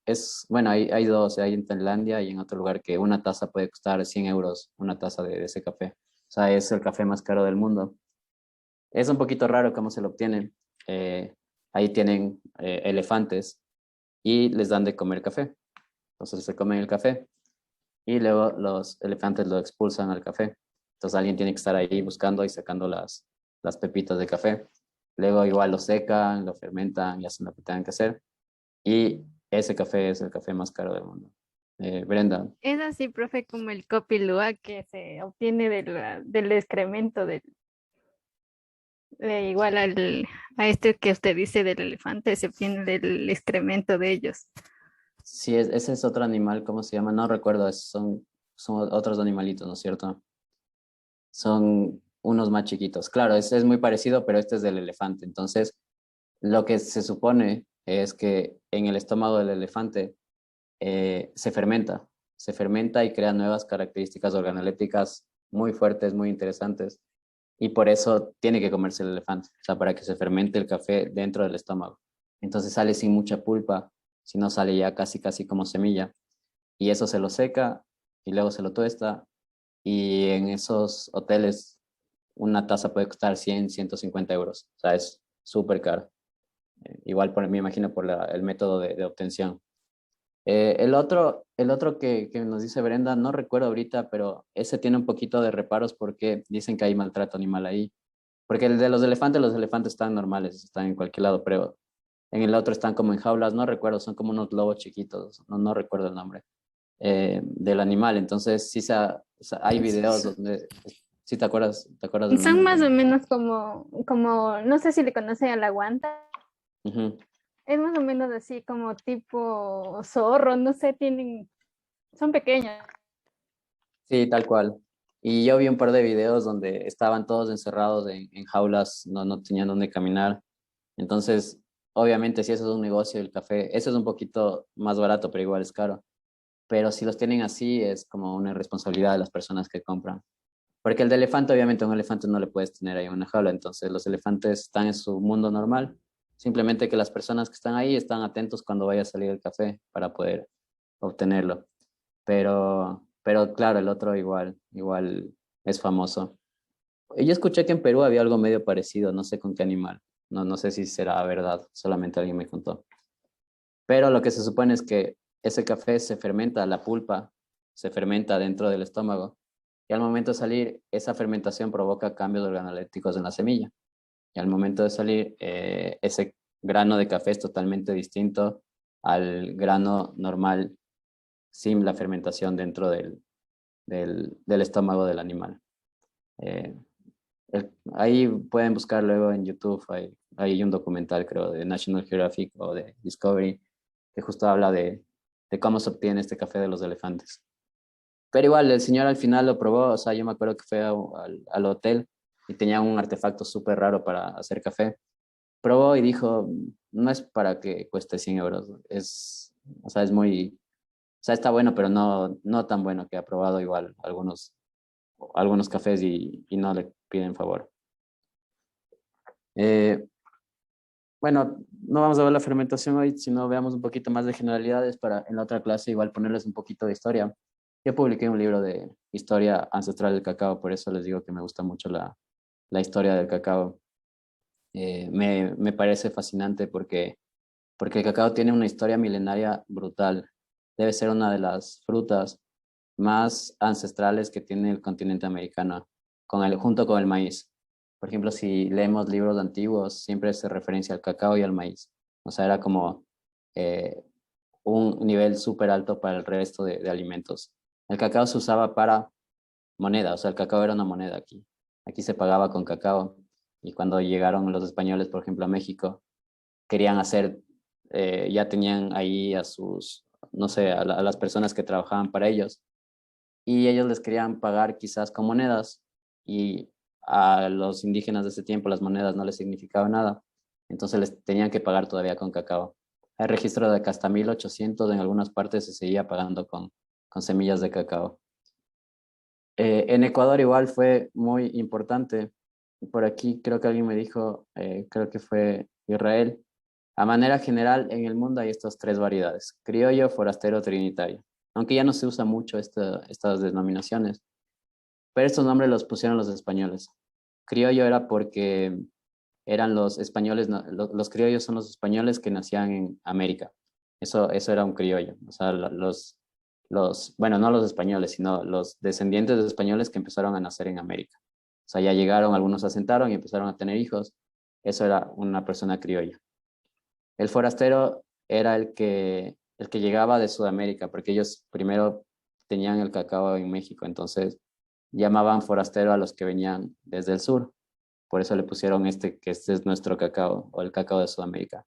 bueno, hay dos, hay en Tailandia y en otro lugar que una taza puede costar 100 euros, una taza de ese café. O sea, es el café más caro del mundo. Es un poquito raro cómo se lo obtienen. Ahí tienen elefantes y les dan de comer café. Entonces se comen el café y luego los elefantes lo expulsan al café. Entonces alguien tiene que estar ahí buscando y sacando las pepitas de café. Luego igual lo secan, lo fermentan y hacen lo que tengan que hacer. Y ese café es el café más caro del mundo. Brenda. Es así, profe, como el Kopi Luwak que se obtiene del excremento igual a este que usted dice del elefante, se obtiene del excremento de ellos. Sí, ese es otro animal, ¿cómo se llama? No recuerdo, son otros animalitos, ¿no es cierto? Son unos más chiquitos. Claro, es muy parecido, pero este es del elefante. Entonces, lo que se supone es que en el estómago del elefante se fermenta y crea nuevas características organolépticas muy fuertes, muy interesantes. Y por eso tiene que comerse el elefante, o sea, para que se fermente el café dentro del estómago. Entonces sale sin mucha pulpa, si no sale ya casi como semilla. Y eso se lo seca y luego se lo tuesta. Y en esos hoteles una taza puede costar 100, 150 euros. O sea, es súper caro. Igual me imagino por el método de obtención. El otro que nos dice Brenda, no recuerdo ahorita, pero ese tiene un poquito de reparos porque dicen que hay maltrato animal ahí. Porque el de los elefantes están normales, están en cualquier lado, pero en el otro están como en jaulas, no recuerdo, son como unos lobos chiquitos, no recuerdo el nombre del animal. Entonces, sí hay videos donde, sí te acuerdas del Son nombre. más o menos como, no sé si le conocen a la guanta. Ujú. Es más o menos así como tipo zorro, no sé, son pequeños. Sí, tal cual. Y yo vi un par de videos donde estaban todos encerrados en jaulas, no tenían dónde caminar. Entonces, obviamente, si eso es un negocio, el café, eso es un poquito más barato, pero igual es caro. Pero si los tienen así, es como una irresponsabilidad de las personas que compran. Porque el de elefante, obviamente, a un elefante no le puedes tener ahí en una jaula. Entonces, los elefantes están en su mundo normal. Simplemente que las personas que están ahí están atentos cuando vaya a salir el café para poder obtenerlo. Pero claro, el otro igual es famoso. Yo escuché que en Perú había algo medio parecido, no sé con qué animal. No sé si será verdad, solamente alguien me contó. Pero lo que se supone es que ese café se fermenta, la pulpa se fermenta dentro del estómago. Y al momento de salir, esa fermentación provoca cambios organolépticos en la semilla. Y al momento de salir, ese grano de café es totalmente distinto al grano normal sin la fermentación dentro del estómago del animal. Eh, Ahí pueden buscar luego en YouTube, hay un documental creo de National Geographic o de Discovery que justo habla de cómo se obtiene este café de los elefantes. Pero igual, el señor al final lo probó, o sea, yo me acuerdo que fue al hotel y tenía un artefacto súper raro para hacer café. Probó y dijo, no es para que cueste 100 euros, o sea, o sea, está bueno, pero no tan bueno que ha probado igual algunos cafés y no le piden favor. Bueno, no vamos a ver la fermentación hoy, sino veamos un poquito más de generalidades para en la otra clase igual ponerles un poquito de historia. Yo publiqué un libro de historia ancestral del cacao, por eso les digo que me gusta mucho la historia del cacao. Me parece fascinante porque el cacao tiene una historia milenaria brutal. Debe ser una de las frutas más ancestrales que tiene el continente americano, junto con el maíz. Por ejemplo, si leemos libros antiguos, siempre se referencia al cacao y al maíz. O sea, era como eh, un nivel súper alto para el resto de alimentos. El cacao se usaba para moneda, o sea, el cacao era una moneda aquí. Aquí se pagaba con cacao. Y cuando llegaron los españoles, por ejemplo, a México, querían ya tenían ahí no sé, a las personas que trabajaban para ellos y ellos les querían pagar quizás con monedas y a los indígenas de ese tiempo las monedas no les significaban nada, entonces les tenían que pagar todavía con cacao. Hay registro de que hasta 1800 en algunas partes se seguía pagando con semillas de cacao. En Ecuador igual fue muy importante. Por aquí creo que alguien me dijo, creo que fue Israel. A manera general, en el mundo hay estas tres variedades: criollo, forastero, trinitario. Aunque ya no se usa mucho estas denominaciones, pero estos nombres los pusieron los españoles. Criollo era porque eran los españoles, los criollos son los españoles que nacían en América. Eso era un criollo. O sea, bueno, no los españoles, sino los descendientes de españoles que empezaron a nacer en América. O sea, ya llegaron, algunos se asentaron y empezaron a tener hijos. Eso era una persona criolla. El forastero era el que llegaba de Sudamérica, porque ellos primero tenían el cacao en México, entonces llamaban forastero a los que venían desde el sur. Por eso le pusieron que este es nuestro cacao, o el cacao de Sudamérica.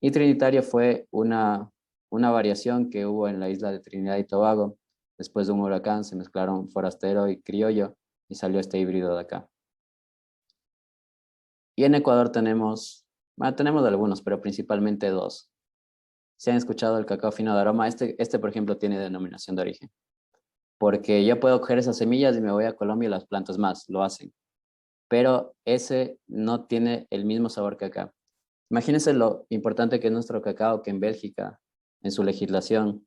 Y trinitario fue una variación que hubo en la isla de Trinidad y Tobago. Después de un huracán se mezclaron forastero y criollo y salió este híbrido de acá. Y en Ecuador tenemos algunos, pero principalmente dos. Si han escuchado el cacao fino de aroma, este por ejemplo tiene denominación de origen. Porque yo puedo coger esas semillas y me voy a Colombia y las planto, es más, lo hacen. Pero ese no tiene el mismo sabor que acá. Imagínense lo importante que es nuestro cacao, que en Bélgica, en su legislación,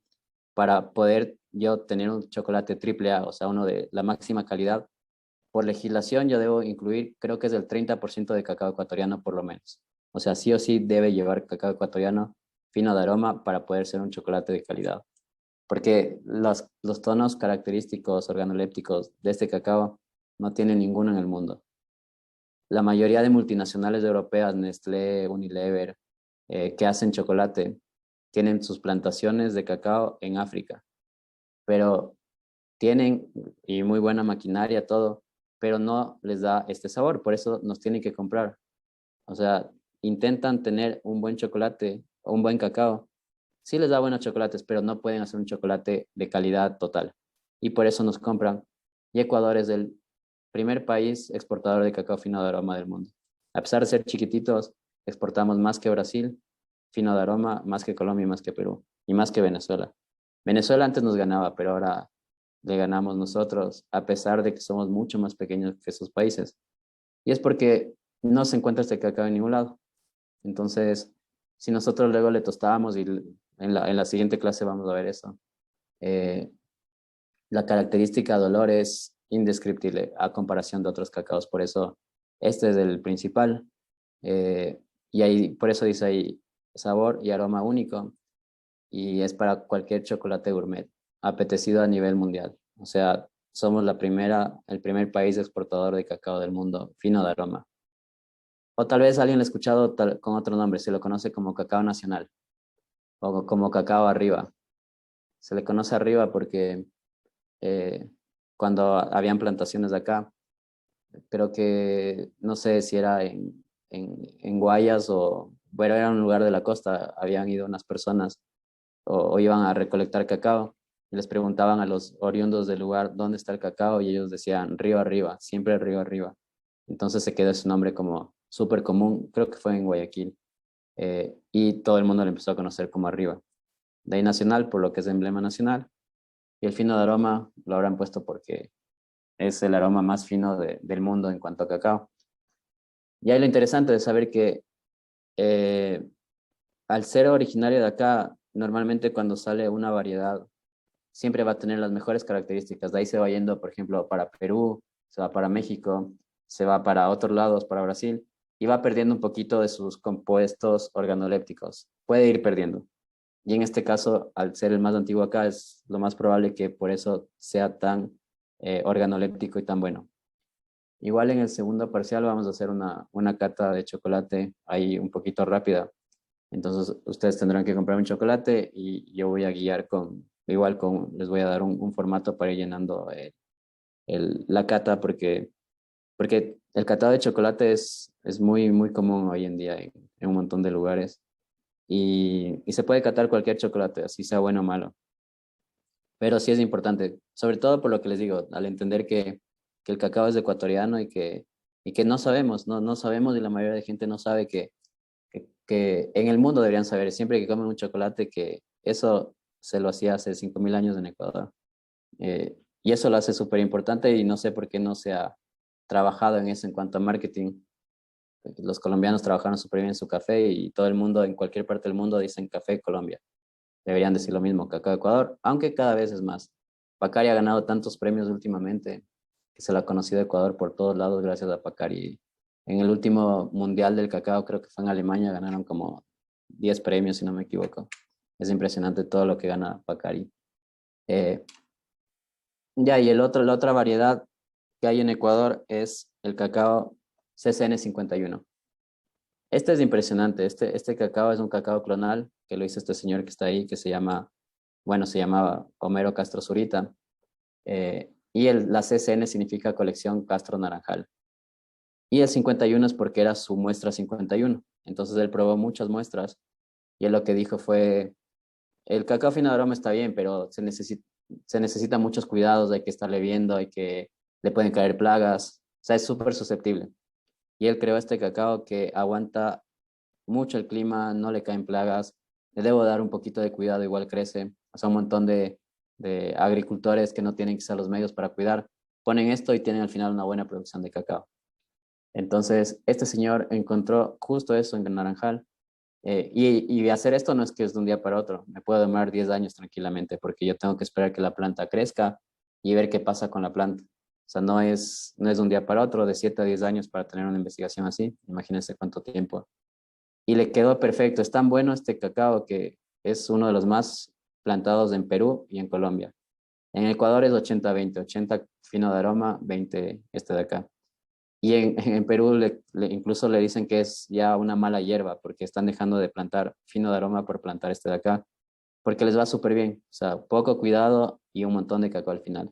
para poder yo tener un chocolate AAA, o sea, uno de la máxima calidad, por legislación yo debo incluir, creo que es del 30% de cacao ecuatoriano por lo menos. O sea, sí o sí debe llevar cacao ecuatoriano fino de aroma para poder ser un chocolate de calidad. Porque los tonos característicos organolépticos de este cacao no tiene ninguno en el mundo. La mayoría de multinacionales europeas, Nestlé, Unilever, que hacen chocolate, tienen sus plantaciones de cacao en África, pero tienen y muy buena maquinaria, todo, pero no les da este sabor, por eso nos tienen que comprar. O sea, intentan tener un buen chocolate o un buen cacao. Sí les da buenos chocolates, pero no pueden hacer un chocolate de calidad total. Y por eso nos compran. Y Ecuador es el primer país exportador de cacao fino de aroma del mundo. A pesar de ser chiquititos, exportamos más que Brasil, fino de aroma, más que Colombia, más que Perú y más que Venezuela. Venezuela antes nos ganaba, pero ahora le ganamos nosotros, a pesar de que somos mucho más pequeños que esos países. Y es porque no se encuentra este cacao en ningún lado. Entonces, si nosotros luego le tostábamos, y en la siguiente clase vamos a ver eso, la característica de olor es indescriptible a comparación de otros cacaos. Por eso, este es el principal. Y ahí, por eso dice ahí sabor y aroma único. Y es para cualquier chocolate gourmet, apetecido a nivel mundial. O sea, somos el primer país exportador de cacao del mundo, fino de aroma. O tal vez alguien lo ha escuchado con otro nombre, se lo conoce como cacao nacional o como cacao arriba. Se le conoce arriba porque cuando habían plantaciones de acá, creo que, no sé si era en Guayas o, bueno, era un lugar de la costa, habían ido unas personas o iban a recolectar cacao y les preguntaban a los oriundos del lugar dónde está el cacao y ellos decían río arriba, siempre río arriba. Entonces se quedó ese nombre como súper común, creo que fue en Guayaquil, y todo el mundo lo empezó a conocer como arriba. De ahí nacional, por lo que es emblema nacional, y el fino de aroma lo habrán puesto porque es el aroma más fino del mundo en cuanto a cacao. Y ahí lo interesante de saber que al ser originario de acá, normalmente cuando sale una variedad, siempre va a tener las mejores características. De ahí se va yendo, por ejemplo, para Perú, se va para México, se va para otros lados, para Brasil, y va perdiendo un poquito de sus compuestos organolépticos. Puede ir perdiendo. Y en este caso, al ser el más antiguo acá, es lo más probable que por eso sea tan organoléptico y tan bueno. Igual en el segundo parcial vamos a hacer una cata de chocolate ahí un poquito rápida. Entonces ustedes tendrán que comprar un chocolate y yo voy a guiar les voy a dar un formato para ir llenando la cata porque el catado de chocolate es muy, muy común hoy en día en un montón de lugares y se puede catar cualquier chocolate, así sea bueno o malo. Pero sí es importante, sobre todo por lo que les digo, al entender que el cacao es ecuatoriano y que no sabemos, no sabemos y la mayoría de gente no sabe que que en el mundo deberían saber, siempre que comen un chocolate, que eso se lo hacía hace 5.000 años en Ecuador. Y eso lo hace súper importante y no sé por qué no se ha trabajado en eso en cuanto a marketing. Los colombianos trabajaron súper bien en su café y todo el mundo, en cualquier parte del mundo, dicen café Colombia. Deberían decir lo mismo, cacao Ecuador, aunque cada vez es más. Pacari ha ganado tantos premios últimamente que se lo ha conocido Ecuador por todos lados gracias a Pacari. En el último mundial del cacao, creo que fue en Alemania, ganaron como 10 premios, si no me equivoco. Es impresionante todo lo que gana Pacari. Ya, y la otra variedad que hay en Ecuador es el cacao CCN 51. Este es impresionante. Este cacao es un cacao clonal que lo hizo este señor que está ahí, que se llamaba Homero Castro Zurita. Y la CCN significa colección Castro Naranjal. Y el 51 es porque era su muestra 51. Entonces él probó muchas muestras y él lo que dijo fue, el cacao fino de aroma está bien, pero se necesita muchos cuidados, hay que estarle viendo, le pueden caer plagas, o sea, es súper susceptible. Y él creó este cacao que aguanta mucho el clima, no le caen plagas, le debo dar un poquito de cuidado, igual crece. O sea, un montón de agricultores que no tienen quizá los medios para cuidar, ponen esto y tienen al final una buena producción de cacao. Entonces, este señor encontró justo eso en Naranjal. Y hacer esto no es que es de un día para otro, me puede demorar 10 años tranquilamente, porque yo tengo que esperar que la planta crezca y ver qué pasa con la planta. O sea, no es de un día para otro, de 7 a 10 años para tener una investigación así. Imagínense cuánto tiempo. Y le quedó perfecto. Es tan bueno este cacao que es uno de los más plantados en Perú y en Colombia. En Ecuador es 80-20, 80 fino de aroma, 20 este de acá. Y en Perú incluso le dicen que es ya una mala hierba porque están dejando de plantar fino de aroma por plantar este de acá, porque les va súper bien. O sea, poco cuidado y un montón de cacao al final.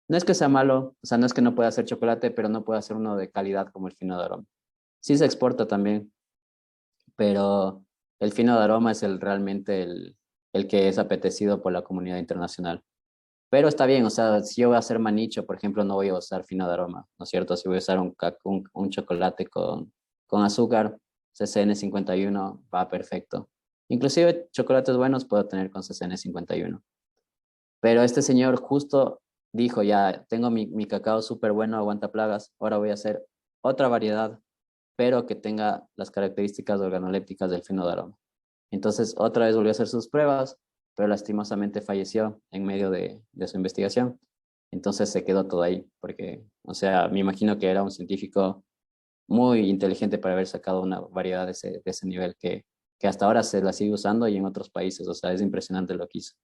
No es que sea malo, o sea, no es que no pueda hacer chocolate, pero no puede hacer uno de calidad como el fino de aroma. Sí se exporta también, pero el fino de aroma es realmente el que es apetecido por la comunidad internacional. Pero está bien, o sea, si yo voy a hacer manicho, por ejemplo, no voy a usar fino de aroma, ¿no es cierto? Si voy a usar un chocolate con azúcar, CCN 51 va perfecto. Inclusive chocolates buenos puedo tener con CCN 51. Pero este señor justo dijo, ya, tengo mi cacao súper bueno, aguanta plagas, ahora voy a hacer otra variedad, pero que tenga las características organolépticas del fino de aroma. Entonces, otra vez volvió a hacer sus pruebas, pero lastimosamente falleció en medio de su investigación. Entonces se quedó todo ahí, porque, o sea, me imagino que era un científico muy inteligente para haber sacado una variedad de ese nivel que hasta ahora se la sigue usando y en otros países, o sea, es impresionante lo que hizo.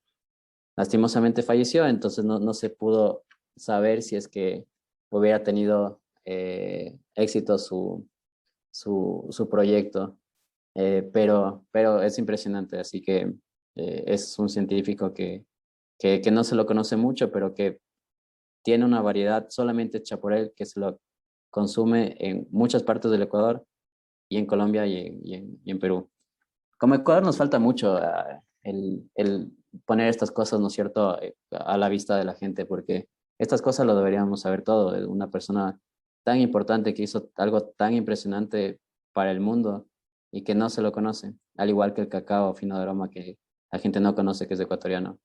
Lastimosamente falleció, entonces no se pudo saber si es que hubiera tenido éxito su proyecto. Pero es impresionante, así que es un científico que no se lo conoce mucho, pero que tiene una variedad solamente hecha por él, que se lo consume en muchas partes del Ecuador y en Colombia y en Perú. Como Ecuador nos falta mucho el poner estas cosas, ¿no es cierto?, a la vista de la gente, porque estas cosas lo deberíamos saber todo. Una persona tan importante que hizo algo tan impresionante para el mundo y que no se lo conoce, al igual que el cacao fino de aroma que la gente no conoce que es ecuatoriano.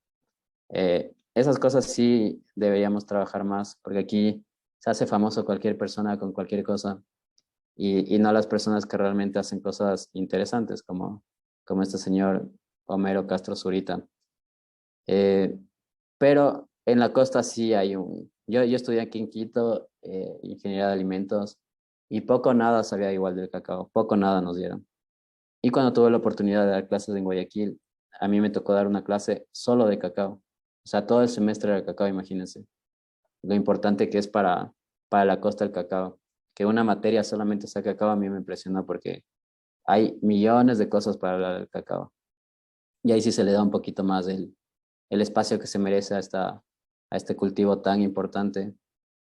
Esas cosas sí deberíamos trabajar más, porque aquí se hace famoso cualquier persona con cualquier cosa y no las personas que realmente hacen cosas interesantes, como este señor Homero Castro Zurita. Pero en la costa sí hay yo estudié aquí en Quito, ingeniería de alimentos, y poco o nada sabía igual del cacao, poco o nada nos dieron. Y cuando tuve la oportunidad de dar clases en Guayaquil, a mí me tocó dar una clase solo de cacao. O sea, todo el semestre era cacao, imagínense. Lo importante que es para la costa el cacao. Que una materia solamente sea cacao a mí me impresionó porque hay millones de cosas para hablar del cacao. Y ahí sí se le da un poquito más el espacio que se merece a este cultivo tan importante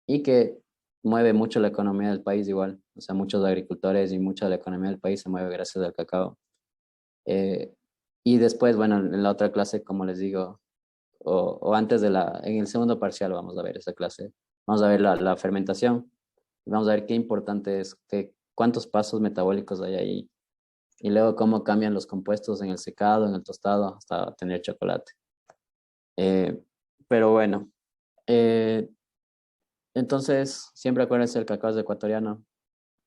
y que mueve mucho la economía del país igual. O sea, muchos agricultores y mucha de la economía del país se mueve gracias al cacao. Y después, bueno, en la otra clase, como les digo, o antes en el segundo parcial vamos a ver esa clase. Vamos a ver la fermentación. Vamos a ver qué importante es, cuántos pasos metabólicos hay ahí y luego cómo cambian los compuestos en el secado, en el tostado, hasta tener chocolate. Pero bueno, eh, entonces siempre acuérdense, el cacao es ecuatoriano,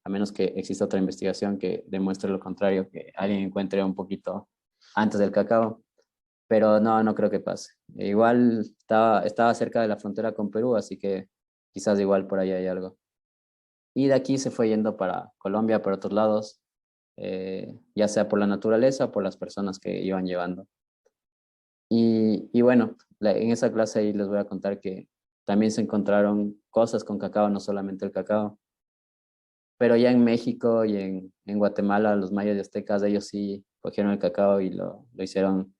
a menos que exista otra investigación que demuestre lo contrario, que alguien encuentre un poquito antes del cacao, pero no, no creo que pase. Igual estaba cerca de la frontera con Perú, así que quizás igual por ahí hay algo. Y de aquí se fue yendo para Colombia, por otros lados, ya sea por la naturaleza o por las personas que iban llevando. Y bueno, en esa clase ahí les voy a contar que también se encontraron cosas con cacao, no solamente el cacao. Pero ya en México y en Guatemala, los mayas y aztecas, ellos sí cogieron el cacao y lo hicieron,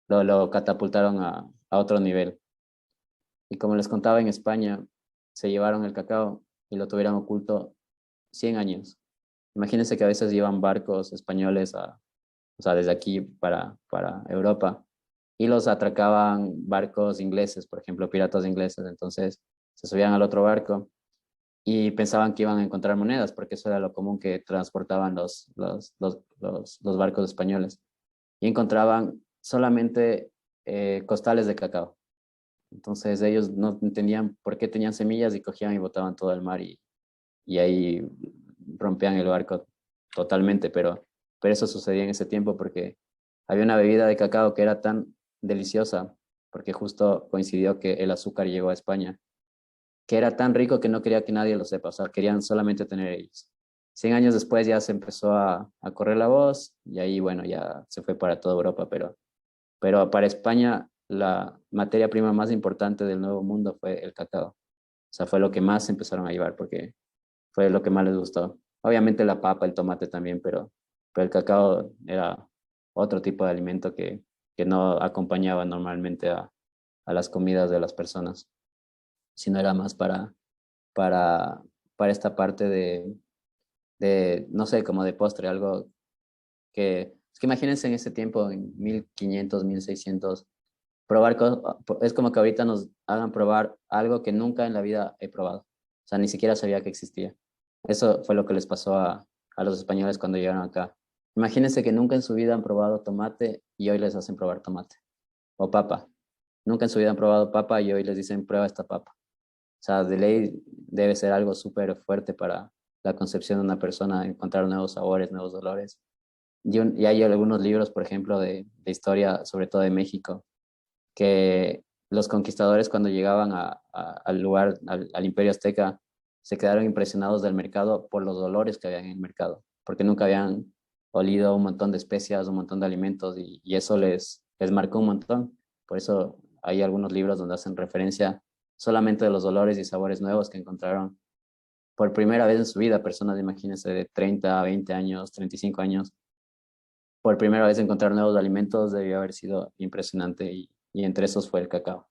lo catapultaron a otro nivel. Y como les contaba, en España se llevaron el cacao y lo tuvieron oculto 100 años. Imagínense que a veces llevan barcos españoles o sea, desde aquí para Europa y los atracaban barcos ingleses, por ejemplo, piratas ingleses. Entonces se subían al otro barco y pensaban que iban a encontrar monedas, porque eso era lo común que transportaban los barcos españoles. Y encontraban solamente costales de cacao. Entonces ellos no entendían por qué tenían semillas y cogían y botaban todo al mar y ahí rompían el barco totalmente, pero eso sucedía en ese tiempo porque había una bebida de cacao que era tan deliciosa, porque justo coincidió que el azúcar llegó a España, que era tan rico que no quería que nadie lo sepa, o sea, querían solamente tener ellos. 100 años después ya se empezó a correr la voz y ahí, bueno, ya se fue para toda Europa, pero para España la materia prima más importante del Nuevo Mundo fue el cacao. O sea, fue lo que más empezaron a llevar porque fue lo que más les gustó. Obviamente la papa, el tomate también, pero el cacao era otro tipo de alimento que no acompañaba normalmente a las comidas de las personas, sino era más para, para esta parte no sé, como de postre, algo es que imagínense en ese tiempo, en 1500, 1600, probar cosas, es como que ahorita nos hagan probar algo que nunca en la vida he probado. O sea, ni siquiera sabía que existía. Eso fue lo que les pasó a los españoles cuando llegaron acá. Imagínense que nunca en su vida han probado tomate y hoy les hacen probar tomate. O papa. Nunca en su vida han probado papa y hoy les dicen prueba esta papa. O sea, de ley debe ser algo súper fuerte para la concepción de una persona, encontrar nuevos sabores, nuevos dolores. Y hay algunos libros, por ejemplo, de historia, sobre todo de México, que los conquistadores cuando llegaban al lugar, al Imperio Azteca, se quedaron impresionados del mercado por los dolores que había en el mercado, porque nunca habían olido un montón de especias, un montón de alimentos, y eso les marcó un montón. Por eso hay algunos libros donde hacen referencia solamente de los dolores y sabores nuevos que encontraron por primera vez en su vida, personas, imagínense, de 30, 20 años, 35 años, por primera vez encontrar nuevos alimentos debió haber sido impresionante y entre esos fue el cacao.